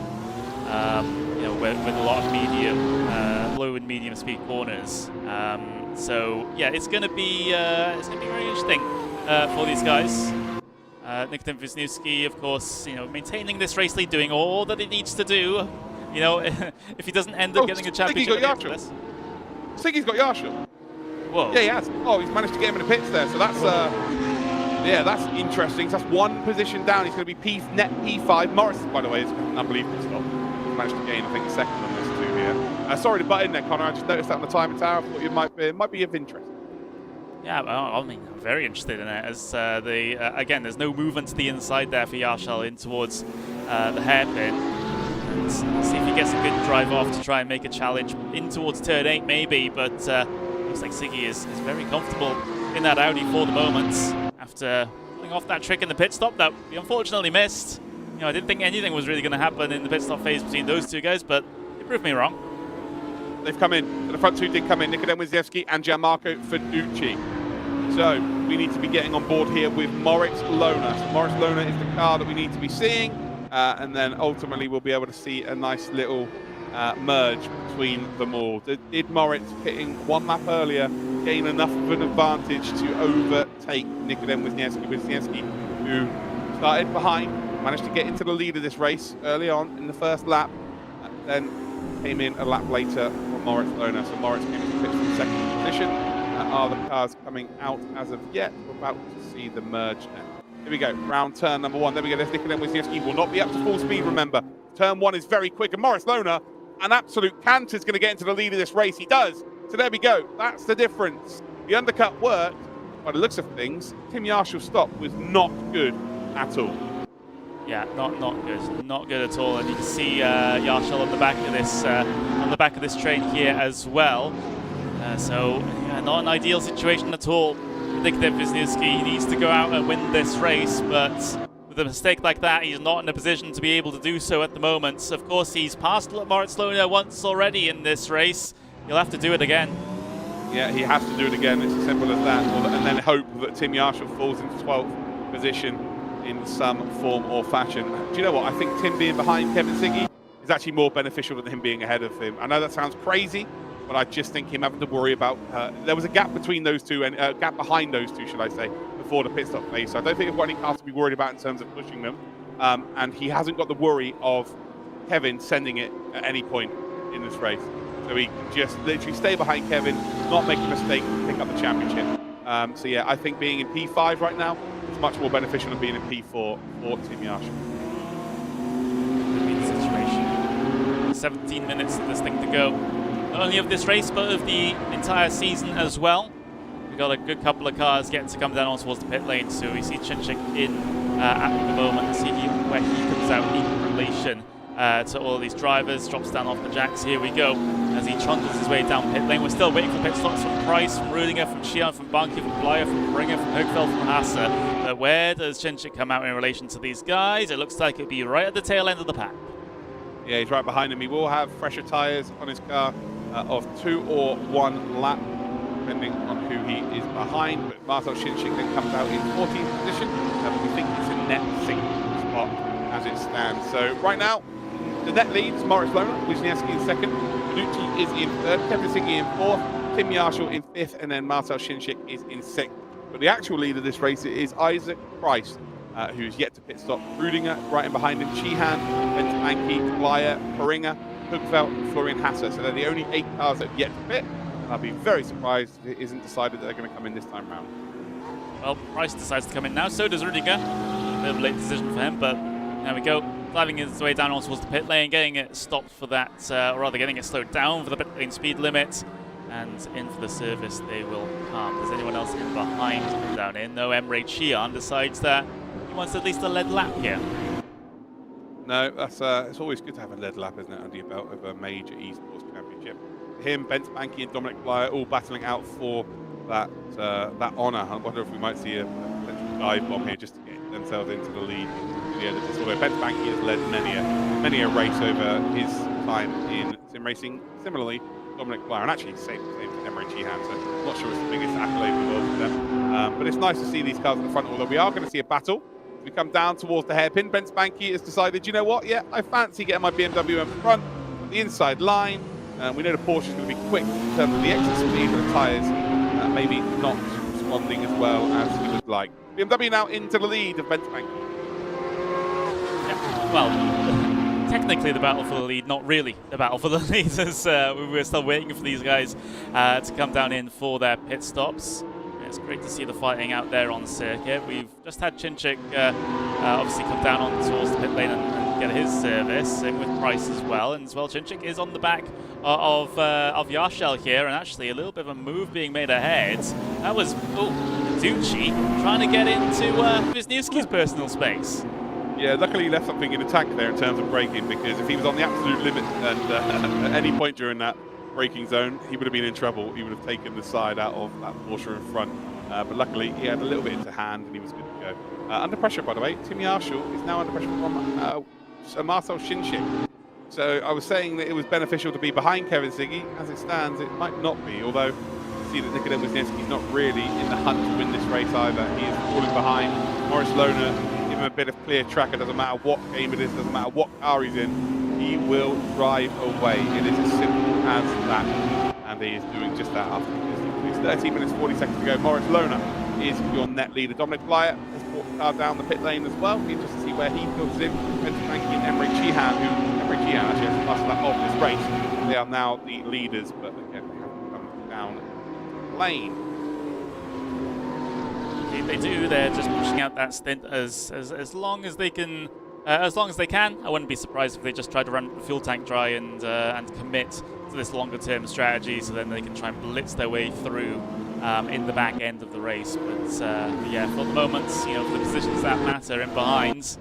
With a lot of low and medium speed corners. So yeah, it's going to be very interesting for these guys. Nikodem Wisniewski, of course, maintaining this race lead, doing all that he needs to do. If he doesn't end up getting a championship. Siggy's got Yarshall. Whoa. Yeah, he has. Oh, he's managed to get him in the pits there. So that's that's interesting. So that's one position down. He's going to be net P5. Morris, by the way, is an unbelievable stop. He's managed to gain, I think, a second on this too here. Sorry to butt in there, Connor. I just noticed that on the timing tower. I thought it might be of interest. Yeah, well, I mean, I'm very interested in it. As again, there's no movement to the inside there for Yarshall in towards the hairpin. And see if he gets a good drive off to try and make a challenge in towards turn 8, maybe. But looks like Siggy is very comfortable in that Audi for the moment after pulling off that trick in the pit stop that we unfortunately missed. I didn't think anything was really going to happen in the pit stop phase between those two guys, but they proved me wrong. They've come in. The front two did come in. Nikodem Wisniewski and Gianmarco Finucci. So we need to be getting on board here with Moritz Lohner. So Moritz Lohner is the car that we need to be seeing. And then ultimately we'll be able to see a nice little merge between them all. Did Moritz, hitting one lap earlier, gain enough of an advantage to overtake Nikodem Wisniewski, who started behind, managed to get into the lead of this race early on in the first lap, then came in a lap later for Moritz Lohner. So Moritz came into pits in second position. Are the cars coming out as of yet? We're about to see the merge now. Here we go, round turn number 1. There we go, there's Nikodem Wisniewski. Will not be up to full speed, remember. Turn 1 is very quick, and Moritz Lohner, an absolute canter, is going to get into the lead of this race. He does. So there we go. That's the difference. The undercut worked. By the looks of things, Tim Yarshall's stop was not good at all. Yeah, not good, not good at all. And you can see Yarshall on the back of this train here as well. So yeah, not an ideal situation at all. Nikodem Wisniewski needs to go out and win this race, but with a mistake like that, he's not in a position to be able to do so at the moment. Of course, he's passed Moritz Lohner once already in this race. He'll have to do it again. Yeah, he has to do it again. It's as simple as that. And then hope that Tim Yarshall falls into 12th position in some form or fashion. Do you know what? I think Tim being behind Kevin Siggy is actually more beneficial than him being ahead of him. I know that sounds crazy, but I just think him having to worry about... there was a gap between those two, and a gap behind those two, should I say, before the pit stop phase. So I don't think there's any cars to be worried about in terms of pushing them. And he hasn't got the worry of Kevin sending it at any point in this race. So he can just literally stay behind Kevin, not make a mistake, pick up the championship. So yeah, I think being in P5 right now is much more beneficial than being in P4 for Tim Yarshall. Situation. 17 minutes of this thing to go. Not only of this race, but of the entire season as well. We've got a good couple of cars getting to come down on towards the pit lane, so we see Chinchik in at the moment, see where he comes out in relation to all of these drivers, drops down off the jacks. Here we go, as he trundles his way down pit lane. We're still waiting for pit stops from Price, from Rudinger, from Xian, from Banki, from Blyer, from Bringer, from Hochfeld, from Hasse. But where does Chinchik come out in relation to these guys? It looks like it'd be right at the tail end of the pack. Yeah, he's right behind him. He will have fresher tyres on his car of 2 or 1 lap, depending on who he is behind. But Marcel Chinchik then comes out in 14th position. We think it's a net single spot as it stands. So right now, The net leads, Moritz Lohner, Wisniewski in second, Nucci is in third, Kevin Siggy in fourth, Tim Yarshall in fifth, and then Marcel Shinchik is in sixth. But the actual leader of this race is Isaac Price, who's yet to pit stop. Rudinger right in behind him, Sheehan, Bent Banky, Blyer, Poringer, Hugfeld, and Florian Hasser. So they're the only 8 cars that have yet to pit. I'll be very surprised if it isn't decided that they're going to come in this time round. Well, Price decides to come in now, so does Rudiger. A bit of a late decision for him, but there we go. Driving his way down towards the pit lane, getting it stopped for that, or rather getting it slowed down for the pit lane speed limit. And in for the service they will come. Does anyone else in behind come down in? No, Emre Chian decides that he wants at least a lead lap here. No, that's it's always good to have a lead lap, isn't it, under your belt of a major eSports championship. Him, Bent Banky, and Dominic Blyer all battling out for that that honour. I wonder if we might see a potential dive bomb here just to get themselves into the lead at the end of this. Although Bent Banky has led many a race over his time in sim racing. Similarly, Dominic Blyer, and actually same as Emre Chihan, so I'm not sure it's the biggest accolade in the world for them. But it's nice to see these cars in the front, although we are going to see a battle. As we come down towards the hairpin, Bent Banky has decided, you know what, yeah, I fancy getting my BMW in front, the inside line. We know the Porsche is going to be quick in terms of the exit speed, but the tyres maybe not responding as well as he would like. BMW now into the lead of Bent Banky. Yeah, well, technically the battle for the lead, not really the battle for the lead, as we're still waiting for these guys to come down in for their pit stops. It's great to see the fighting out there on circuit. We've just had Chinchik obviously come down on towards the pit lane and get his service, same with Price as well. And as well, Chinchik is on the back of Yarshall here, and actually a little bit of a move being made ahead. That was Ducci trying to get into Wisniewski's personal space. Yeah, luckily he left something in the tank there in terms of braking, because if he was on the absolute limit and at any point during that braking zone, he would have been in trouble. He would have taken the side out of that Porsche in front. But luckily, he had a little bit into hand and he was good to go. Under pressure, by the way, Tim Yarshall is now under pressure from Marcel Shinchik. So I was saying that it was beneficial to be behind Kevin Siggy. As it stands, it might not be, although you see that Nikolai Wisniewski's not really in the hunt to win this race either. He is falling behind. Maurice Lohner, give him a bit of clear track. It doesn't matter what game it is, doesn't matter what car he's in. He will drive away. It is as simple as that. And he is doing just that after it's 13 minutes, 40 seconds to go. Maurice Lohner is your net leader. Dominic Blyer has brought the car down the pit lane as well. Interesting to see where he fills in. Bent Banky and Emre Chihan, who Emre Chihan actually has passed that off this race. They are now the leaders, but again, they haven't come down the lane. They do. They're just pushing out that stint as long as they can. As long as they can. I wouldn't be surprised if they just try to run the fuel tank dry and commit to this longer-term strategy, so then they can try and blitz their way through in the back end of the race. But yeah, for the moment, you know, for the positions that matter in behind,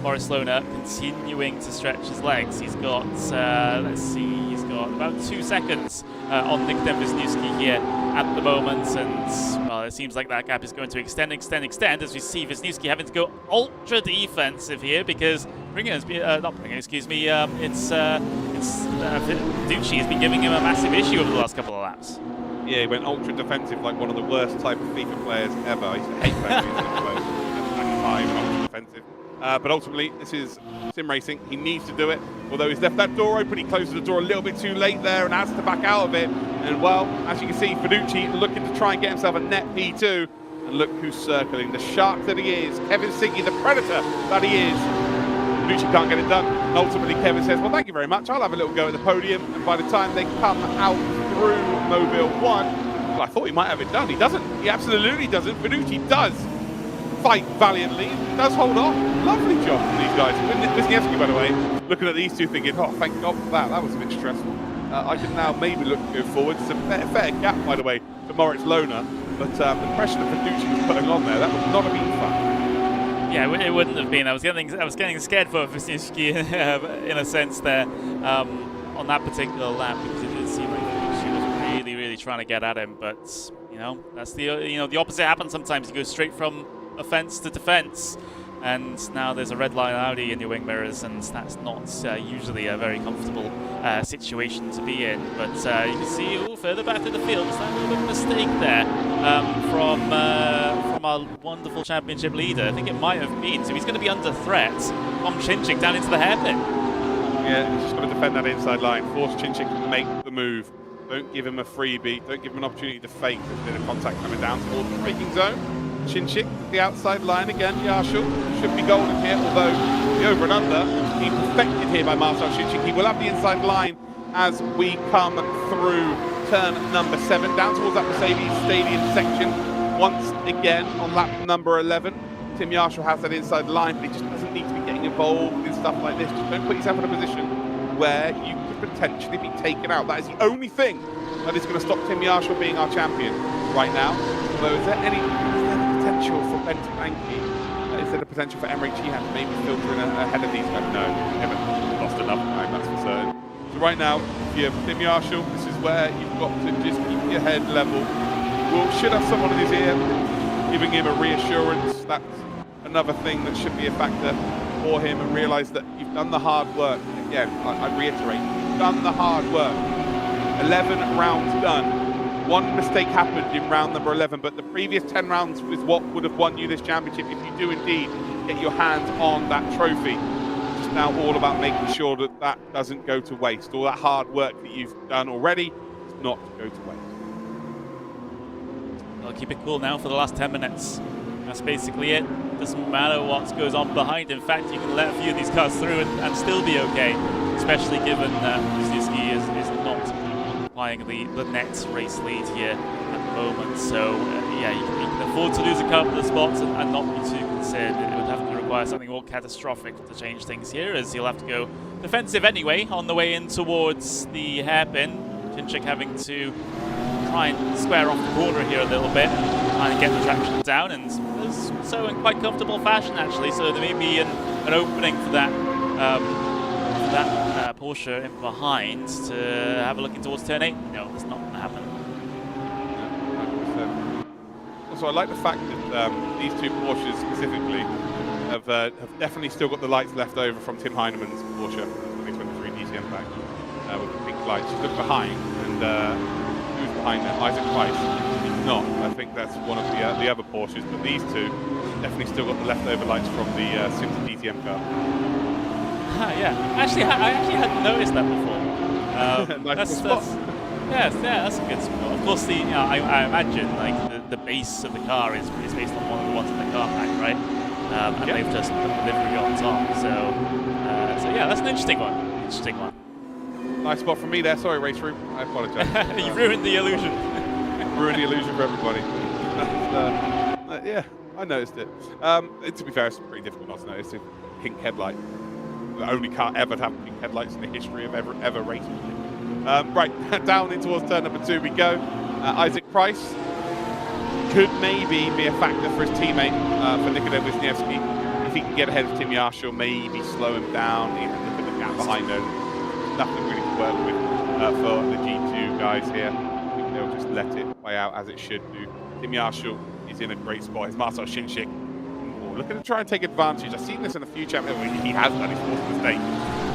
Maurice Lohner continuing to stretch his legs. He's got, let's see, he's got about 2 seconds on Nikolai Wisniewski here at the moment, and well, it seems like that gap is going to extend as we see Wisniewski having to go ultra defensive here, because Ducci has been giving him a massive issue over the last couple of laps. Yeah, he went ultra defensive like one of the worst type of FIFA players ever. I used to hate playing ultra defensive. But ultimately, this is sim racing. He needs to do it. Although he's left that door open, he closes the door a little bit too late there and has to back out of it. And well, as you can see, Fiducci looking to try and get himself a net P2. And look who's circling. The shark that he is. Kevin Siggy, the predator that he is. Fiducci can't get it done. And ultimately, Kevin says, well, thank you very much. I'll have a little go at the podium. And by the time they come out through Mobile 1, well, I thought he might have it done. He doesn't. He absolutely doesn't. Fiducci does fight valiantly, does hold off. Lovely job from these guys. Wisniewski, by the way, looking at these two thinking, oh, thank God for that. That was a bit stressful. I can now maybe look to go forward. It's a fair gap, by the way, to Moritz Lohner. But the pressure that Fiducci was putting on there, that would not have been fun. Yeah, it wouldn't have been. I was getting scared for Wisniewski in a sense there on that particular lap, because it did seem like Fiducci was really trying to get at him. But you know, that's the opposite happens sometimes. You go straight from offense to defense, and now there's a red line Audi in your wing mirrors, and that's not usually a very comfortable situation to be in. But you can see further back in the field, it's that little bit of a mistake there from our wonderful championship leader. I think it might have been, so he's going to be under threat from Chinchik down into the hairpin. Yeah, he's just got to defend that inside line. Force Chinchik to make the move. Don't give him a freebie. Don't give him an opportunity to fake. There's a bit of contact coming down towards the braking zone. Chinchik, the outside line again. Yarshul should be golden here, although the over and under being perfected here by Marcel Chinchik. He will have the inside line as we come through turn number 7 down towards that Mercedes Stadium section. Once again on lap number 11. Tim Yarshul has that inside line, but he just doesn't need to be getting involved in stuff like this. Just don't put yourself in a position where you could potentially be taken out. That is the only thing that is going to stop Tim Yarshul being our champion right now. Although, is there any potential for Ben Tabanki? Is there the potential for Emre Cihan to maybe filter in ahead of these guys? No, haven't lost enough time, that's for certain. So right now, if you're Tim Yarshul, this is where you've got to just keep your head level. We should have someone in his ear giving him a reassurance. That's another thing that should be a factor for him, and realise that you've done the hard work. Again, I reiterate, you've done the hard work. 11 rounds done. One mistake happened in round number 11, but the previous 10 rounds is what would have won you this championship if you do indeed get your hands on that trophy. It's now all about making sure that that doesn't go to waste. All that hard work that you've done already is not to go to waste. I'll keep it cool now for the last 10 minutes. That's basically it. Doesn't matter what goes on behind. In fact, you can let a few of these cars through and still be okay, especially given that Suzuki is not occupying the net race lead here at the moment. So, yeah, you can afford to lose a couple of spots and not be too concerned. It would have to require something more catastrophic to change things here, as he'll have to go defensive anyway on the way in towards the hairpin. Chinchik having to try and square off the corner here a little bit, trying to get the traction down, and so in quite comfortable fashion actually. So there may be an opening for that Porsche in behind to have a look in towards turn 8. No, it's not going to happen. Also, I like the fact that these two Porsches specifically have definitely still got the lights left over from Tim Heinemann's Porsche 2023 DTM pack with the pink lights. Just look behind, and who's behind that? Isaac Price. He's not. I think that's one of the other Porsches, but these two definitely still got the leftover lights from the Sims DTM car. Yeah, I actually hadn't noticed that before. Nice that's a good spot. Of course, I imagine like the base of the car is based on one of the ones in the car pack, right? And they've just put the livery on top. So yeah, that's an interesting one. Nice spot for me there. Sorry, RaceRoom. I apologise. You've ruined the illusion. Ruined the illusion for everybody. Yeah, I noticed it. To be fair, it's pretty difficult not to notice a pink headlight. The only car ever to have pink headlights in the history of ever racing. Right, down in towards turn number 2 we go. Isaac Price could maybe be a factor for his teammate, for Nikola Wisniewski. If he can get ahead of Tim Yarshul, maybe slow him down, even look at the gap behind him. Nothing really to work with for the G2 guys here. I think they'll just let it play out as it should do. Tim Yarshul is in a great spot. It's Marcel Chinchik looking to try and take advantage. I've seen this in a few championships. He has done his fourth mistake.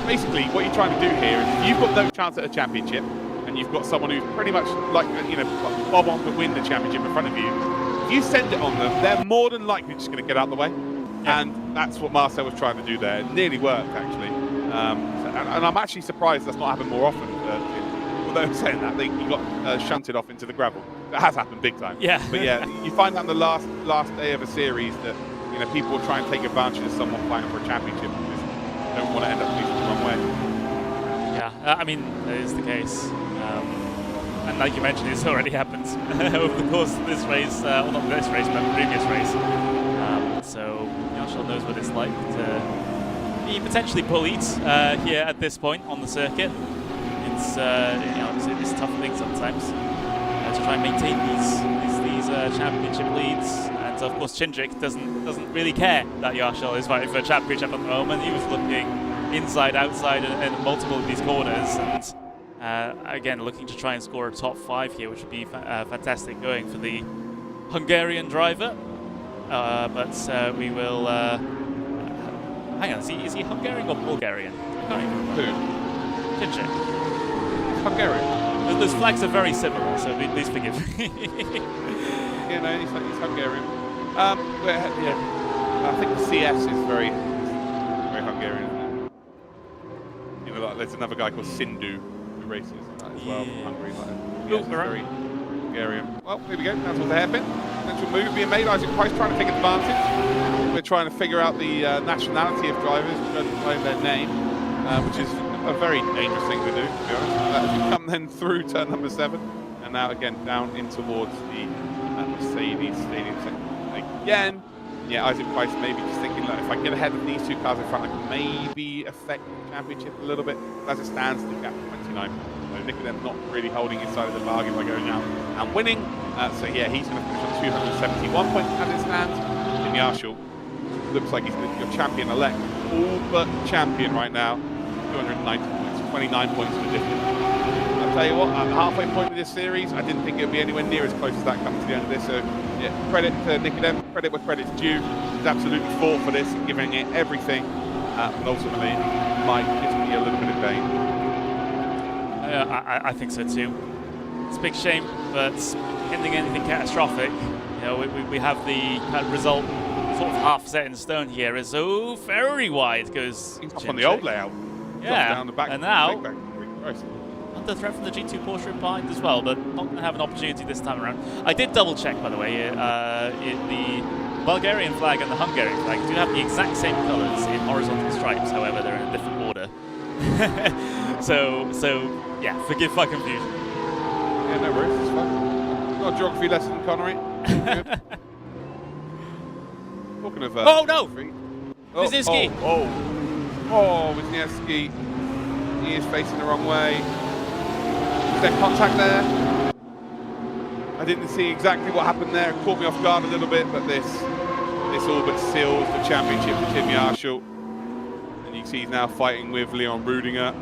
Basically, what you're trying to do here is if you've got no chance at a championship, and you've got someone who's pretty much like, bob on to win the championship in front of you, if you send it on them, they're more than likely just going to get out of the way. Yeah. And that's what Marcel was trying to do there. It nearly worked, actually. And I'm actually surprised that's not happened more often. Although saying that, he got shunted off into the gravel. That has happened big time. Yeah. But yeah, you find that on the last day of a series that people will try and take advantage of someone fighting for a championship because they don't want to end up losing the wrong way. Yeah, I mean, that is the case. And like you mentioned, it's already happened over the course of this race, well, not this race, but the previous race. So Yarshul knows what it's like to be potentially bullied here at this point on the circuit. It's it's a tough thing sometimes to try and maintain these championship leads. And of course, Chinchik doesn't really care that Yarshul is fighting for a championship at the moment. He was looking inside, outside, and multiple of these corners, and again looking to try and score a top 5 here, which would be fantastic going for the Hungarian driver. But we will hang on. Is he Hungarian or Bulgarian? I can't even remember. Who? Chinchik. Hungarian. Those flags are very similar, so please forgive me. Yeah, no, he's Hungarian. Yeah, I think the CS is very Hungarian, isn't it? there's another guy called Sindu who races as well from Hungary. Very Hungarian. Well, here we go. That's what the hairpin. Potential move being made. Isaac Price trying to take advantage. We're trying to figure out the nationality of drivers, by their name, which is a very dangerous thing to do, to be honest. As we come then through turn number 7, and now again down in towards the Mercedes Stadium section again. Yeah, Isaac Price maybe just thinking, look, if I get ahead of these two cars in front, I can maybe affect the championship a little bit. As it stands, the gap 29. So Nikodem not really holding his side of the bargain by going out and winning. So yeah, he's going to finish on 271 points as it stands. Tim Yarshall looks like he's your champion-elect, all but champion right now. 290 points, 29 points for the difference. I'll tell you what, at the halfway point of this series, I didn't think it would be anywhere near as close as that coming to the end of this. So yeah, credit to Nikodem, credit where credit's due. He's absolutely fought for this, giving it everything. But ultimately, it might just be a little bit in vain. I think so too. It's a big shame, but ending anything catastrophic, you know, we have the kind of result sort of half set in stone here. Is so very wide goes. He's up on the old layout. Yeah, down the back and now nice. under threat from the G2 Porsche in behind as well, but not going to have an opportunity this time around. I did double check, by the way, the Bulgarian flag and the Hungarian flag do have the exact same colours in horizontal stripes, however they're in a different order. so yeah, forgive my confusion. Yeah, no worries, it's fine. Got a geography lesson, Connery. Good. Talking of oh no! Wisniewski! Oh, Wisniewski. He is facing the wrong way. Was there contact there? I didn't see exactly what happened there. It caught me off guard a little bit, but this all but seals the championship for Tim Yarshall. And you can see he's now fighting with Leon Rudiger.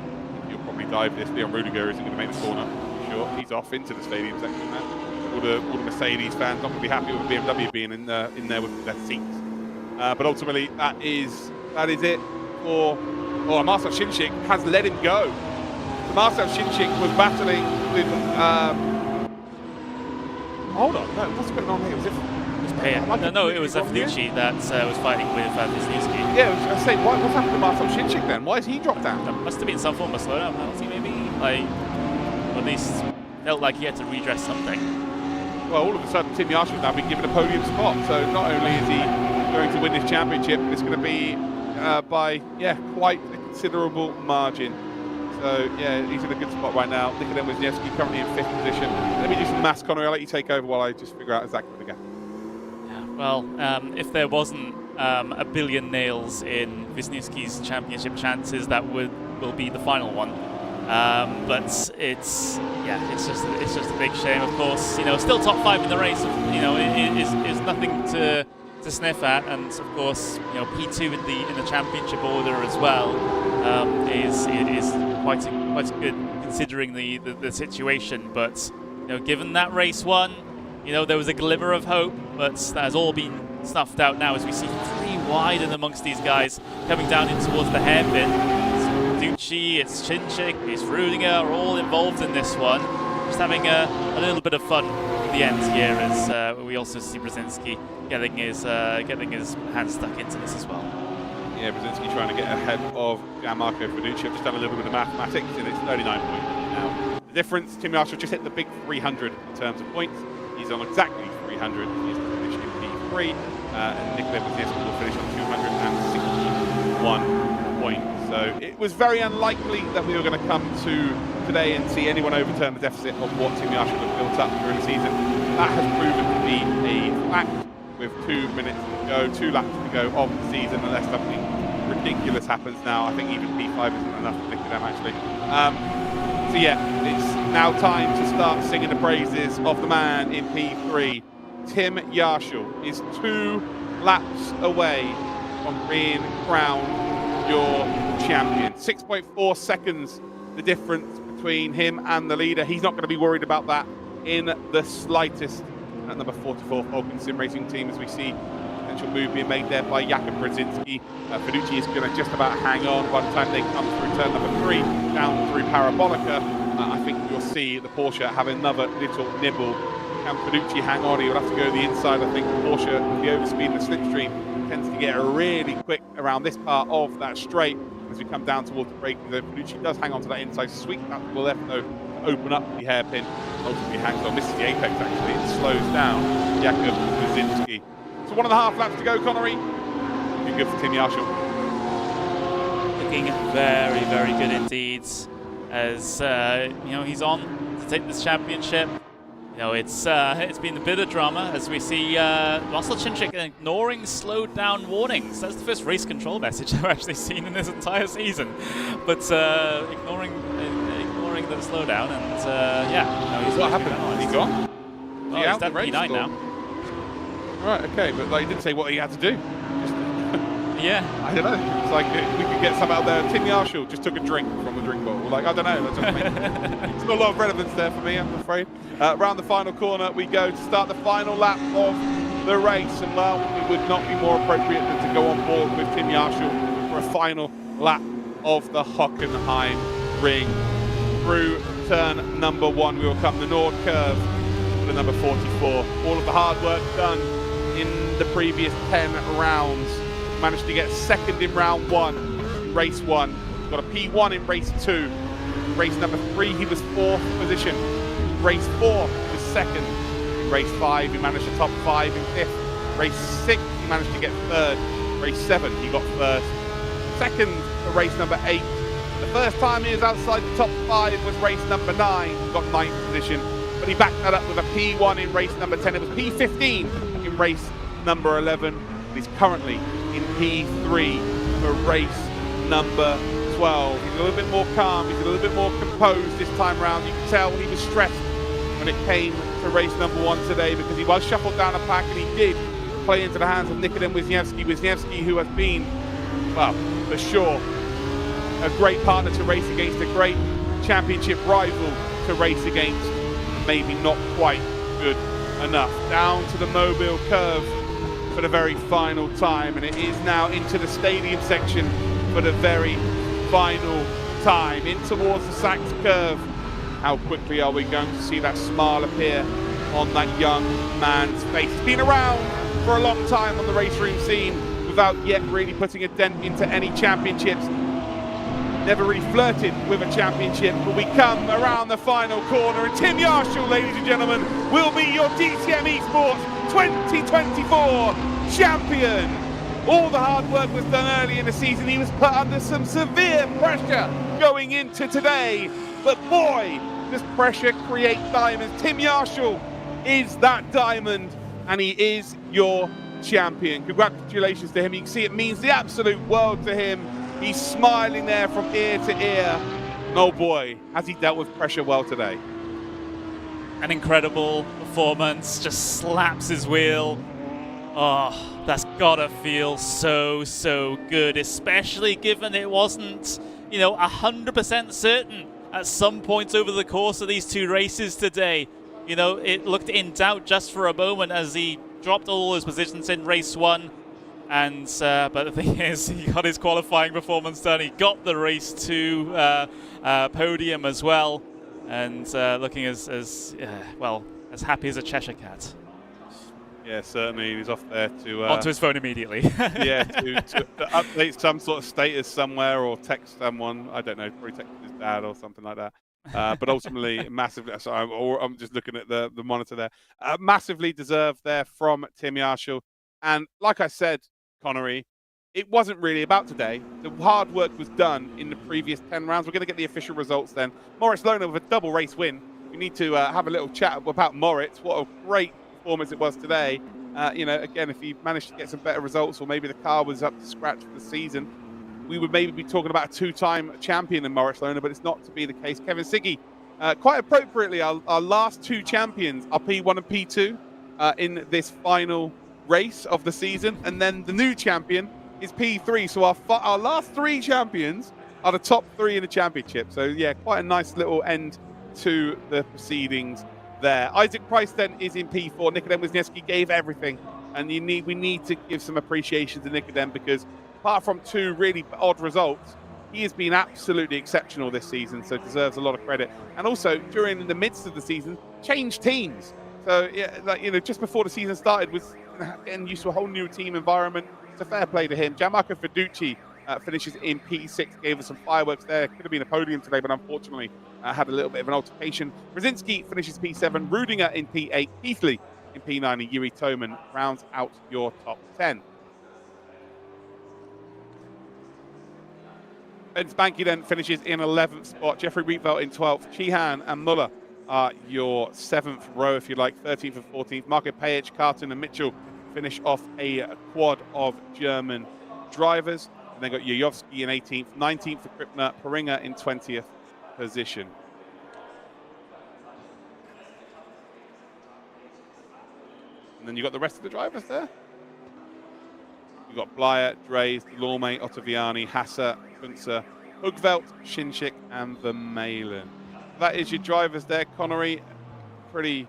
He'll probably dive this. Leon Rudiger isn't going to make the corner. Sure, he's off into the stadium section now. All the Mercedes fans not going to be happy with BMW being in there with their seats. But ultimately, that is it for. Oh, Marcel Shinchik has let him go. So Marcel Shinchik was battling with. Hold on, no, what's going on here? Was it? No, it was Fiducci that was fighting with Wisniewski. Yeah, I was saying, what's happened to Marcel Shinchik then? Why has he dropped down? There must have been some form of slowdown penalty, maybe. Like, or at least felt like he had to redress something. Well, all of a sudden, Tim Yarshall's now been given a podium spot. So not only is he going to win this championship, but it's going to be by quite a considerable margin. So yeah, he's in a good spot right now. Nikodem Wisniewski currently in 5th position. Let me do some maths, Connery. I'll let you take over while I just figure out exactly the gap. Yeah, well, if there wasn't a billion nails in Wisniewski's championship chances, that will be the final one. But it's just a big shame. Of course, you know, still top 5 in the race. You know, is nothing to sniff at, and of course, you know, P2 in the championship order as well is quite good considering the situation. But you know, given that race 1, you know, there was a glimmer of hope, but that has all been snuffed out now as we see 3 wide in amongst these guys coming down in towards the hairpin. It's Ducci, it's Shinchik, it's Rudiger, are all involved in this one. Just having a little bit of fun at the end here as we also see Brzezinski getting his hands stuck into this as well. Yeah, Brzezinski trying to get ahead of Gianmarco Fiducci. I've just done a little bit of mathematics, and it's 39 points now. The difference, Tim Yarshall just hit the big 300 in terms of points. He's on exactly 300. He's finished in P3, and Nikodem Wisniewski will finish on 261 points. So it was very unlikely that we were going to come to today and see anyone overturn the deficit of what Tim Yarshall has built up during the season. That has proven to be a fact with 2 minutes to go, 2 laps to go of the season, unless something ridiculous happens now. I think even P5 isn't enough for Nikodem, actually. So yeah, it's now time to start singing the praises of the man in P3. Tim Yarshall is 2 laps away from being crowned your champion. 6.4 seconds the difference between him and the leader. He's not going to be worried about that in the slightest. At number 44, Falcon Sim Racing Team, as we see potential move being made there by Jakub Brzezinski. Fiducci is going to just about hang on by the time they come through turn number 3, down through Parabolica. I think you'll see the Porsche have another little nibble. Can Fiducci hang on? He'll have to go to the inside. I think Porsche, with the overspeed and the slipstream, tends to get really quick around this part of that straight. as we come down towards the braking zone. Panucci does hang on to that inside, sweep out to the left though, to open up the hairpin. Ultimately hangs on, misses the apex actually, and slows down Jakub Lausitzring. So 1.5 laps to go, Connery. Looking good for Tim Yarshall. Looking very, very good indeed, as he's on to take this championship. It's been a bit of drama as we see Russell Chinchik ignoring slowed down warnings. That's the first race control message I've actually seen in this entire season. But ignoring the slowdown, and he's what happened? Is he gone? Well, he's down P9 now. Right, okay, but he didn't say what he had to do. Yeah. I don't know. It's like we could get some out there. Tim Yarshall just took a drink from the drink bottle. Like, I don't know. That doesn't make it's not a lot of relevance there for me, I'm afraid. Round the final corner we go to start the final lap of the race. And well, it would not be more appropriate than to go on board with Tim Yarshall for a final lap of the Hockenheimring. Through turn number 1, we will come the Nord curve for the number 44. All of the hard work done in the previous 10 rounds. Managed to get second in round 1, race 1. Got a P1 in race 2. Race number 3, he was 4th position. Race 4, he was 2nd. In race 5, he managed to top 5 in 5th. Race 6, he managed to get 3rd. Race 7, he got 1st. Second for race number 8. The first time he was outside the top 5 was race number 9. He got 9th position. But he backed that up with a P1 in race number 10. It was P15 in race number 11. He's currently in P3 for race number 12. He's a little bit more calm, he's a little bit more composed this time around. You can tell he was stressed when it came to race number 1 today, because he was shuffled down a pack and he did play into the hands of Nikodem Wisniewski. Wisniewski, who has been, well, for sure, a great partner to race against, a great championship rival to race against, maybe not quite good enough. Down to the Mobile curve for the very final time, and it is now into the stadium section for the very final time. In towards the Sachs curve. How quickly are we going to see that smile appear on that young man's face? He's been around for a long time on the RaceRoom scene without yet really putting a dent into any championships. Never really flirted with a championship, but we come around the final corner, and Tim Yarshall, ladies and gentlemen, will be your DTM eSports 2024 champion. All the hard work was done early in the season. He was put under some severe pressure going into today, but boy, does pressure create diamonds. Tim Yarshall is that diamond, and he is your champion. Congratulations to him. You can see it means the absolute world to him. He's smiling there from ear to ear. And oh boy, has he dealt with pressure well today. An incredible performance, just slaps his wheel. Oh, that's gotta feel so, so good, especially given it wasn't, 100% certain at some points over the course of these 2 races today. It looked in doubt just for a moment as he dropped all his positions in race 1. And but the thing is, he got his qualifying performance done. He got the race 2 podium as well, and looking as happy as a Cheshire cat. Yeah, certainly. He's off there to onto his phone immediately. yeah, to update some sort of status somewhere or text someone. I don't know, probably text his dad or something like that. But ultimately, massively. Sorry, I'm just looking at the monitor there. Massively deserved there from Tim Yarshall. And like I said, Connery, it wasn't really about today. The hard work was done in the previous 10 rounds. We're going to get the official results then. Moritz Lohner with a double race win. We need to have a little chat about Moritz. What a great performance it was today. Again, if he managed to get some better results, or maybe the car was up to scratch for the season, we would maybe be talking about a 2-time champion in Moritz Lohner, but it's not to be the case. Kevin Siggy, quite appropriately, our last 2 champions are P1 and P2 in this final race of the season, and then the new champion is P3. So our last 3 champions are the top 3 in the championship. So yeah, quite a nice little end to the proceedings there. Isaac Price then is in P4. Nikodem Wisniewski gave everything, and we need to give some appreciation to Nikodem, because apart from 2 really odd results, he has been absolutely exceptional this season, so deserves a lot of credit. And also, during the midst of the season, changed teams. So yeah, just before the season started, was getting used to a whole new team environment. It's a fair play to him. Gianmarco Fiducci finishes in P6, gave us some fireworks there. Could have been a podium today, but unfortunately had a little bit of an altercation. Brzezinski finishes P7, Rudinger in P8, Keithley in P9, and Yuri Toman rounds out your top 10. Ben Spanky then finishes in 11th spot. Jeffrey Rietveld in 12th. Sheehan and Muller are your 7th row, if you like, 13th and 14th. Marco Pajic, Carton, and Mitchell finish off a quad of German drivers. And then got Yayovsky in 18th, 19th for Krippner, Paringer in 20th position. And then you got the rest of the drivers there. You've got Blyer, Dreys, Delorme, Ottaviani, Hasser, Kunze, Hugvelt, Shinchik, and Vermeulen. That is your drivers there, Connery. Pretty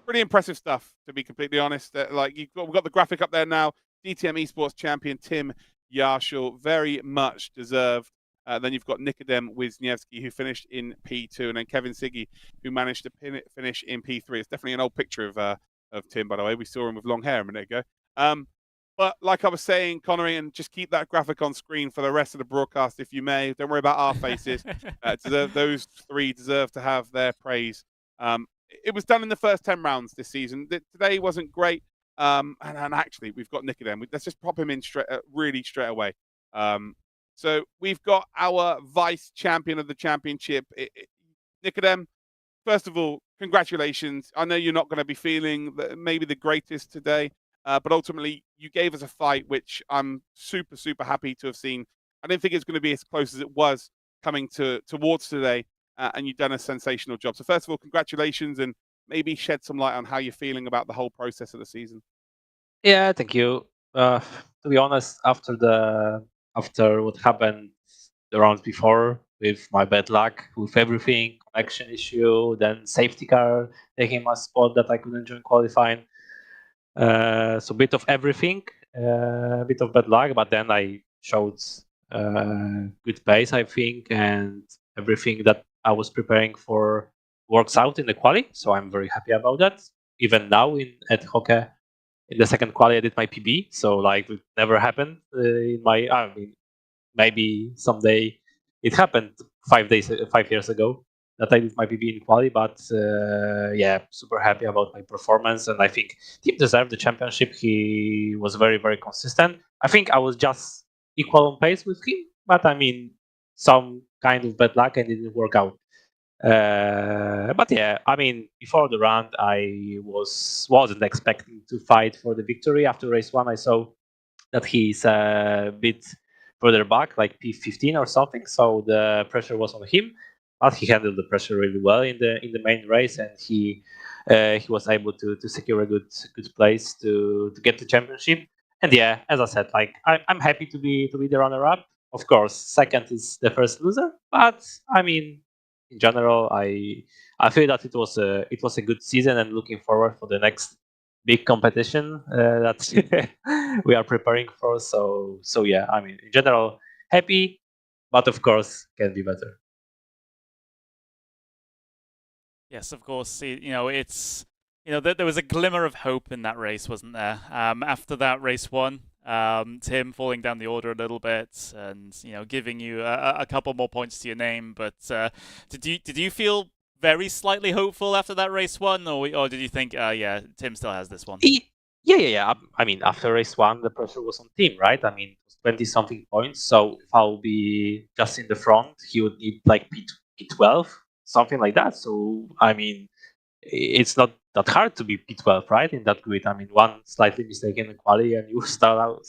impressive stuff, to be completely honest. We've got the graphic up there now. DTM eSports champion Tim Yarshall, very much deserved. Then you've got Nikodem Wisniewski, who finished in P2, and then Kevin Siggy, who managed to finish in P3. It's definitely an old picture of Tim, by the way. We saw him with long hair a minute ago. But like I was saying, Connery, and just keep that graphic on screen for the rest of the broadcast, if you may. Don't worry about our faces. Those three deserve to have their praise. It was done in the first 10 rounds this season. Today wasn't great. And actually, we've got Nikodem. Let's just pop him in really straight away. So we've got our vice champion of the championship, Nikodem. First of all, congratulations. I know you're not going to be feeling maybe the greatest today. But ultimately, you gave us a fight, which I'm super, super happy to have seen. I didn't think it's going to be as close as it was coming towards today, and you've done a sensational job. So first of all, congratulations, and maybe shed some light on how you're feeling about the whole process of the season. Yeah, thank you. To be honest, after what happened the rounds before, with my bad luck, with everything, connection issue, then safety car taking my spot that I couldn't join qualifying. So bit of everything, bit of bad luck, but then I showed good pace, I think, and everything that I was preparing for works out in the quali. So I'm very happy about that. Even now at Hockey, in the second quali, I did my PB. So like it never happened in my. I mean, maybe someday it happened 5 years ago that I did my PB in quali, but yeah, super happy about my performance, and I think Tim deserved the championship. He was very, very consistent. I think I was just equal on pace with him, but I mean, some kind of bad luck and it didn't work out. But yeah, I mean, before the round, I wasn't expecting to fight for the victory. After race one, I saw that he's a bit further back, like P15 or something, so the pressure was on him. But he handled the pressure really well in the main race, and he was able to secure a good place to get the championship. And yeah, as I said, like I'm happy to be the runner-up. Of course, second is the first loser, but I mean, in general, I feel that it was a good season, and looking forward for the next big competition that we are preparing for. So yeah, I mean, in general, happy, but of course, can be better. Yes, of course. It's there was a glimmer of hope in that race, wasn't there? After that race one, Tim falling down the order a little bit, and giving you a couple more points to your name. But did you feel very slightly hopeful after that race one, or did you think, yeah, Tim still has this one? Yeah. I mean, after race one, the pressure was on Tim, right? I mean, it was 20-something points. So if I'll be just in the front, he would need like P12, something like that. So I mean, it's not that hard to be P12, right? In that grid, I mean, one slightly mistaken quality and you start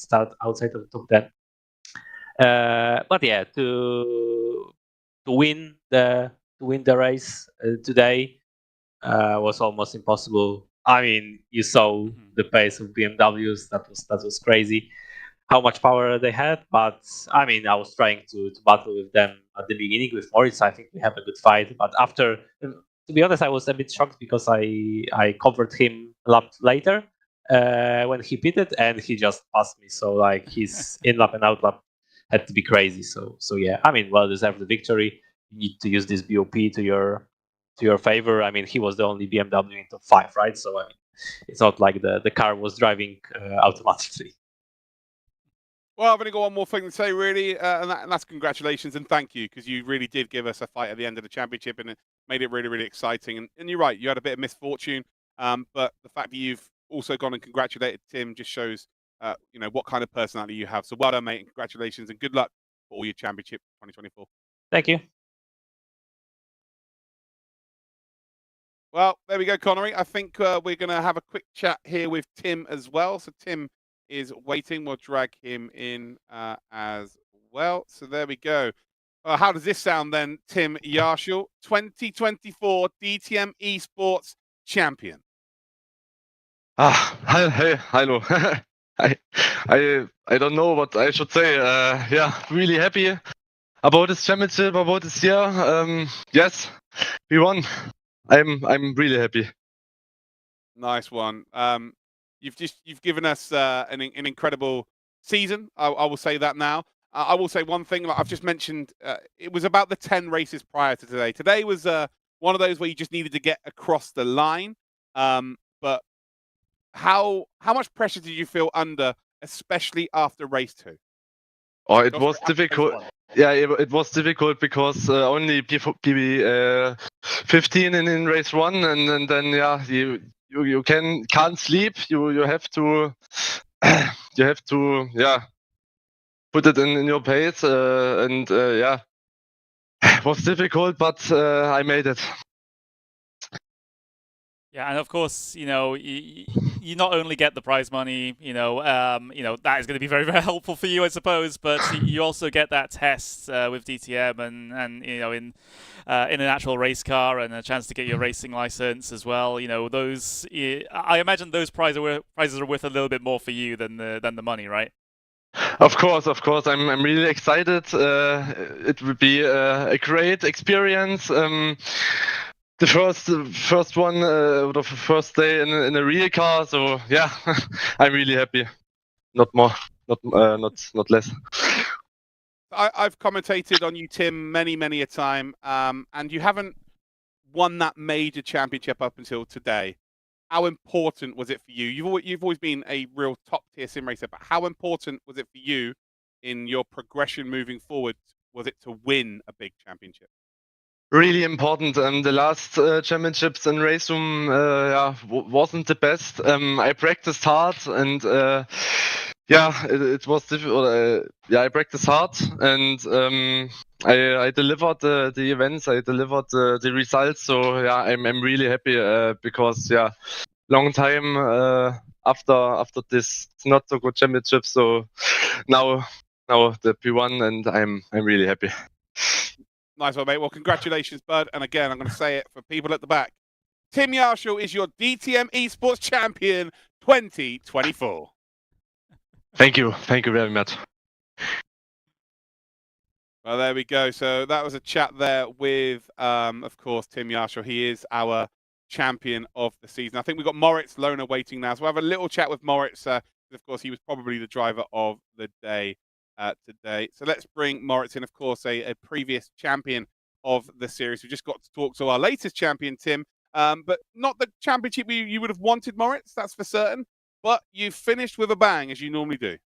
outside of the top 10. But yeah, to win the race today was almost impossible. I mean, you saw the pace of BMWs. That was crazy. How much power they had, but I mean, I was trying to battle with them at the beginning with Moritz. I think we have a good fight, but after, to be honest, I was a bit shocked because I covered him a lap later when he pitted, and he just passed me. So like his in lap and out lap had to be crazy. So yeah, I mean, well deserved the victory. You need to use this BOP to your favor. I mean, he was the only BMW in top 5, right? So I mean, it's not like the car was driving automatically. Well, I've only got one more thing to say, really, and that's congratulations and thank you, because you really did give us a fight at the end of the championship, and it made it really, really exciting. And you're right, you had a bit of misfortune, but the fact that you've also gone and congratulated Tim just shows, what kind of personality you have. So well done, mate, and congratulations, and good luck for all your championship 2024. Thank you. Well, there we go, Connery. I think we're going to have a quick chat here with Tim as well. So Tim is waiting. We'll drag him in as well. So there we go. How does this sound then, Tim Yarshall, 2024 DTM eSports champion? Hello. I don't know what I should say. Yeah, really happy about this championship, about this year. Yes, we won. I'm really happy. Nice one. You've given us an incredible season. I will say that now. I will say one thing. Like I've just mentioned, it was about the 10 races prior to today. Today was one of those where you just needed to get across the line. But how much pressure did you feel under, especially after race 2? Oh, it was difficult. Yeah, it was difficult because only PB 15 in race 1, and then yeah, you can't sleep. You have to yeah, put it in your pace, and yeah, it was difficult, but I made it. Yeah, and of course, you not only get the prize money, that is going to be very, very helpful for you, I suppose, but you also get that test with DTM and in an actual race car and a chance to get your racing license as well. Those I imagine those prizes are worth a little bit more for you than the money, right? Of course. I'm really excited. It will be a great experience. The first one, the first day in a real car. So yeah, I'm really happy. Not more, not less. I've commentated on you, Tim, many a time, and you haven't won that major championship up until today. How important was it for you? You've always been a real top tier sim racer, but how important was it for you in your progression moving forward? Was it to win a big championship? Really important. The last championships in RaceRoom wasn't the best. I practiced hard and yeah, it was difficult. Yeah, I practiced hard and I delivered the events. I delivered the results. So yeah, I'm really happy because yeah, long time after this not so good championship. So now the P1 and I'm really happy. Nice one, mate. Well, congratulations, bud. And again, I'm going to say it for people at the back. Tim Yarshall is your DTM eSports champion 2024. Thank you very much. Well, there we go. So that was a chat there with, of course, Tim Yarshall. He is our champion of the season. I think we've got Moritz Lohner waiting now. So we'll have a little chat with Moritz. Of course, he was probably the driver of the day today. So let's bring Moritz in, of course, a previous champion of the series. We just got to talk to our latest champion, Tim, but not the championship you would have wanted, Moritz, that's for certain. But you finished with a bang, as you normally do.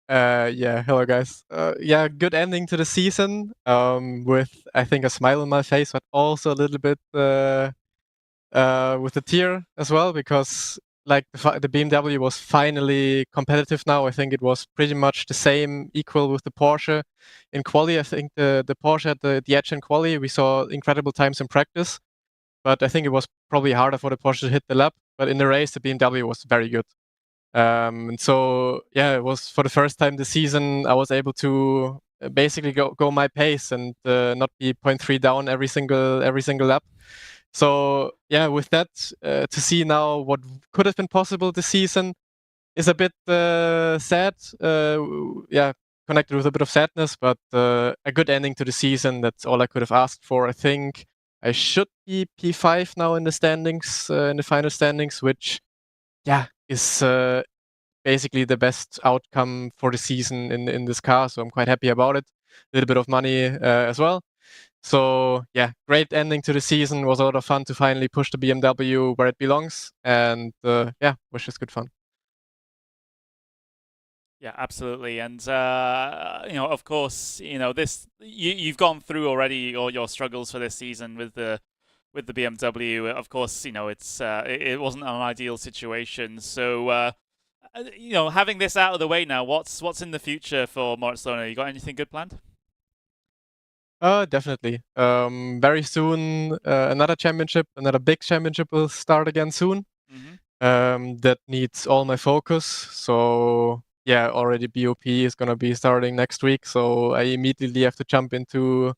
Yeah, hello guys. Yeah, good ending to the season. With I think a smile on my face, but also a little bit with a tear as well, because like the BMW was finally competitive now. I think it was pretty much the same, equal with the Porsche in quali. I think the Porsche had the edge in quali. We saw incredible times in practice, but I think it was probably harder for the Porsche to hit the lap. But in the race, the BMW was very good. And so yeah, it was for the first time this season I was able to basically go my pace and not be 0.3 down every single lap. So yeah, with that, to see now what could have been possible this season is a bit sad. Yeah, connected with a bit of sadness, but a good ending to the season. That's all I could have asked for. I think I should be P5 now in the standings, in the final standings, which yeah is basically the best outcome for the season in this car. So I'm quite happy about it. A little bit of money as well. So yeah, great ending to the season. Was a lot of fun to finally push the BMW where it belongs, and yeah, was just good fun. Yeah, absolutely. And of course, this you've gone through already all your struggles for this season with the BMW. Of course, it wasn't an ideal situation. So having this out of the way now, what's in the future for Moritz Lohner? You got anything good planned? Definitely. Very soon, another big championship will start again soon. That needs all my focus. So yeah, already BOP is gonna be starting next week. So I immediately have to jump into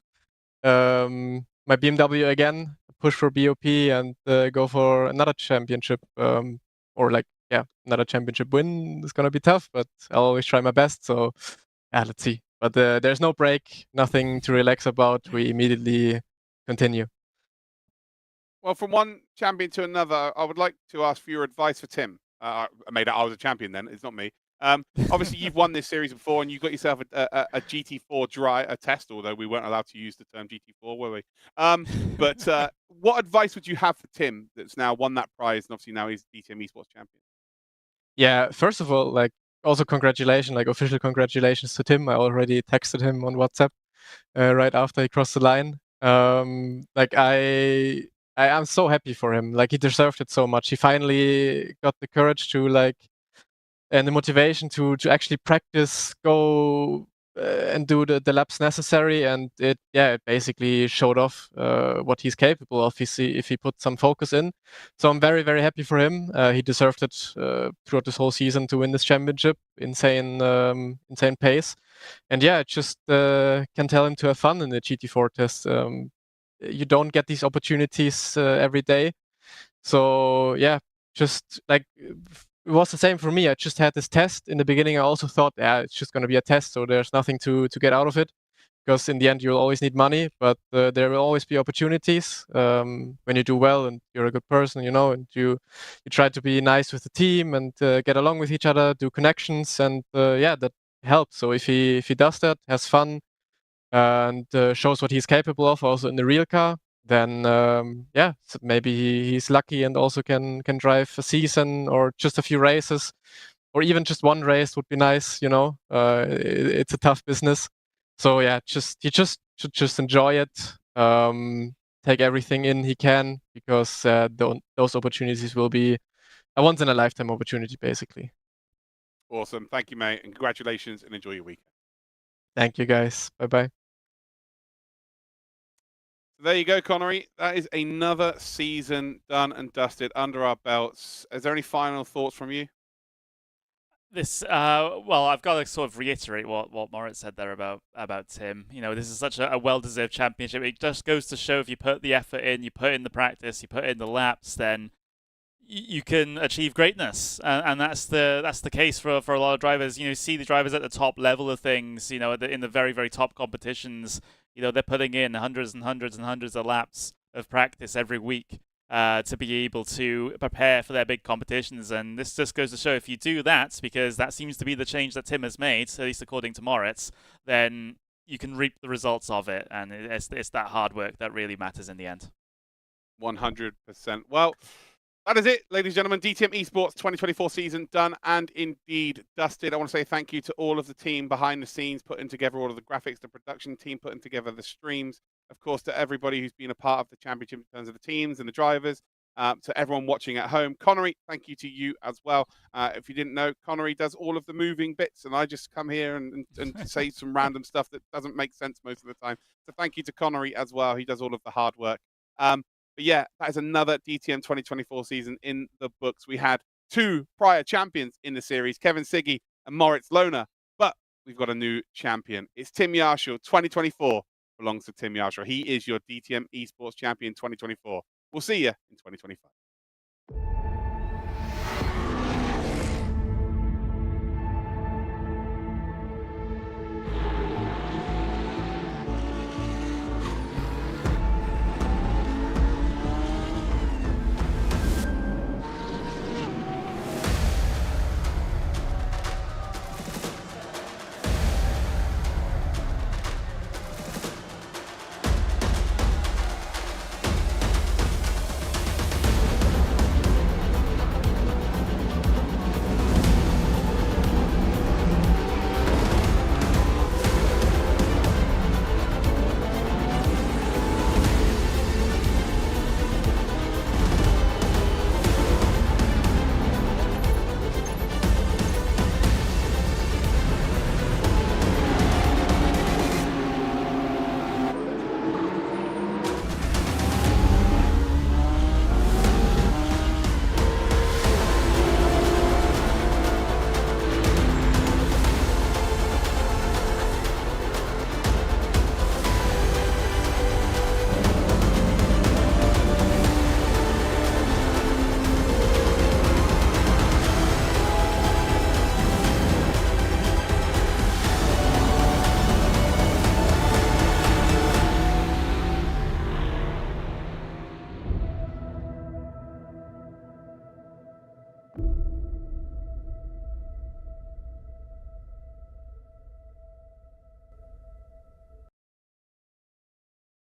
my BMW again, push for BOP, and go for another championship. Or like, yeah, another championship win is gonna be tough, but I'll always try my best. So yeah, let's see. But there's no break, nothing to relax about. We immediately continue. Well, from one champion to another, I would like to ask for your advice for Tim. I made out I was a champion then. It's not me. Obviously, you've won this series before, and you got yourself a GT4 a test, although we weren't allowed to use the term GT4, were we? But what advice would you have for Tim that's now won that prize, and obviously now he's DTM eSports champion? Yeah, first of all, like, also congratulations, like official congratulations to Tim. I already texted him on WhatsApp right after he crossed the line. Like I am so happy for him. Like he deserved it so much. He finally got the courage to and the motivation to actually practice, go and do the laps necessary, and it basically showed off what he's capable of if he put some focus in. So I'm very, very happy for him. He deserved it throughout this whole season to win this championship. Insane pace, and yeah, just can tell him to have fun in the GT4 test. You don't get these opportunities every day, so yeah, just like it was the same for me. I just had this test in the beginning. I also thought, yeah, it's just going to be a test, so there's nothing to get out of it. Because in the end, you'll always need money, but there will always be opportunities when you do well and you're a good person, and you try to be nice with the team and get along with each other, do connections, and yeah, that helps. So if he does that, has fun, and shows what he's capable of, also in the real car, then yeah, so maybe he's lucky and also can drive a season or just a few races, or even just one race would be nice. It's a tough business, so yeah, he just should just enjoy it, take everything in he can, because those opportunities will be a once in a lifetime opportunity, basically. Awesome. Thank you, mate, and congratulations, and enjoy your weekend. Thank you, guys. Bye bye. There you go, Connery. That is another season done and dusted under our belts. Is there any final thoughts from you? Well, I've got to sort of reiterate what Moritz said there about Tim. This is such a well-deserved championship. It just goes to show if you put the effort in, you put in the practice, you put in the laps, then you can achieve greatness, and that's the case for a lot of drivers. See the drivers at the top level of things. In the very, very top competitions, they're putting in hundreds and hundreds and hundreds of laps of practice every week to be able to prepare for their big competitions. And this just goes to show if you do that, because that seems to be the change that Tim has made, at least according to Moritz, then you can reap the results of it, and it's that hard work that really matters in the end. 100%. Well, that is it, ladies and gentlemen. DTM eSports 2024 season done and indeed dusted. I want to say thank you to all of the team behind the scenes, putting together all of the graphics, the production team putting together the streams. Of course, to everybody who's been a part of the championship in terms of the teams and the drivers. To everyone watching at home. Connery, thank you to you as well. If you didn't know, Connery does all of the moving bits, and I just come here and say some random stuff that doesn't make sense most of the time. So thank you to Connery as well. He does all of the hard work. But yeah, that is another DTM 2024 season in the books. We had two prior champions in the series, Kevin Siggy and Moritz Lohner, but we've got a new champion. It's Tim Yarshall. 2024 belongs to Tim Yarshall. He is your DTM eSports champion 2024. We'll see you in 2025.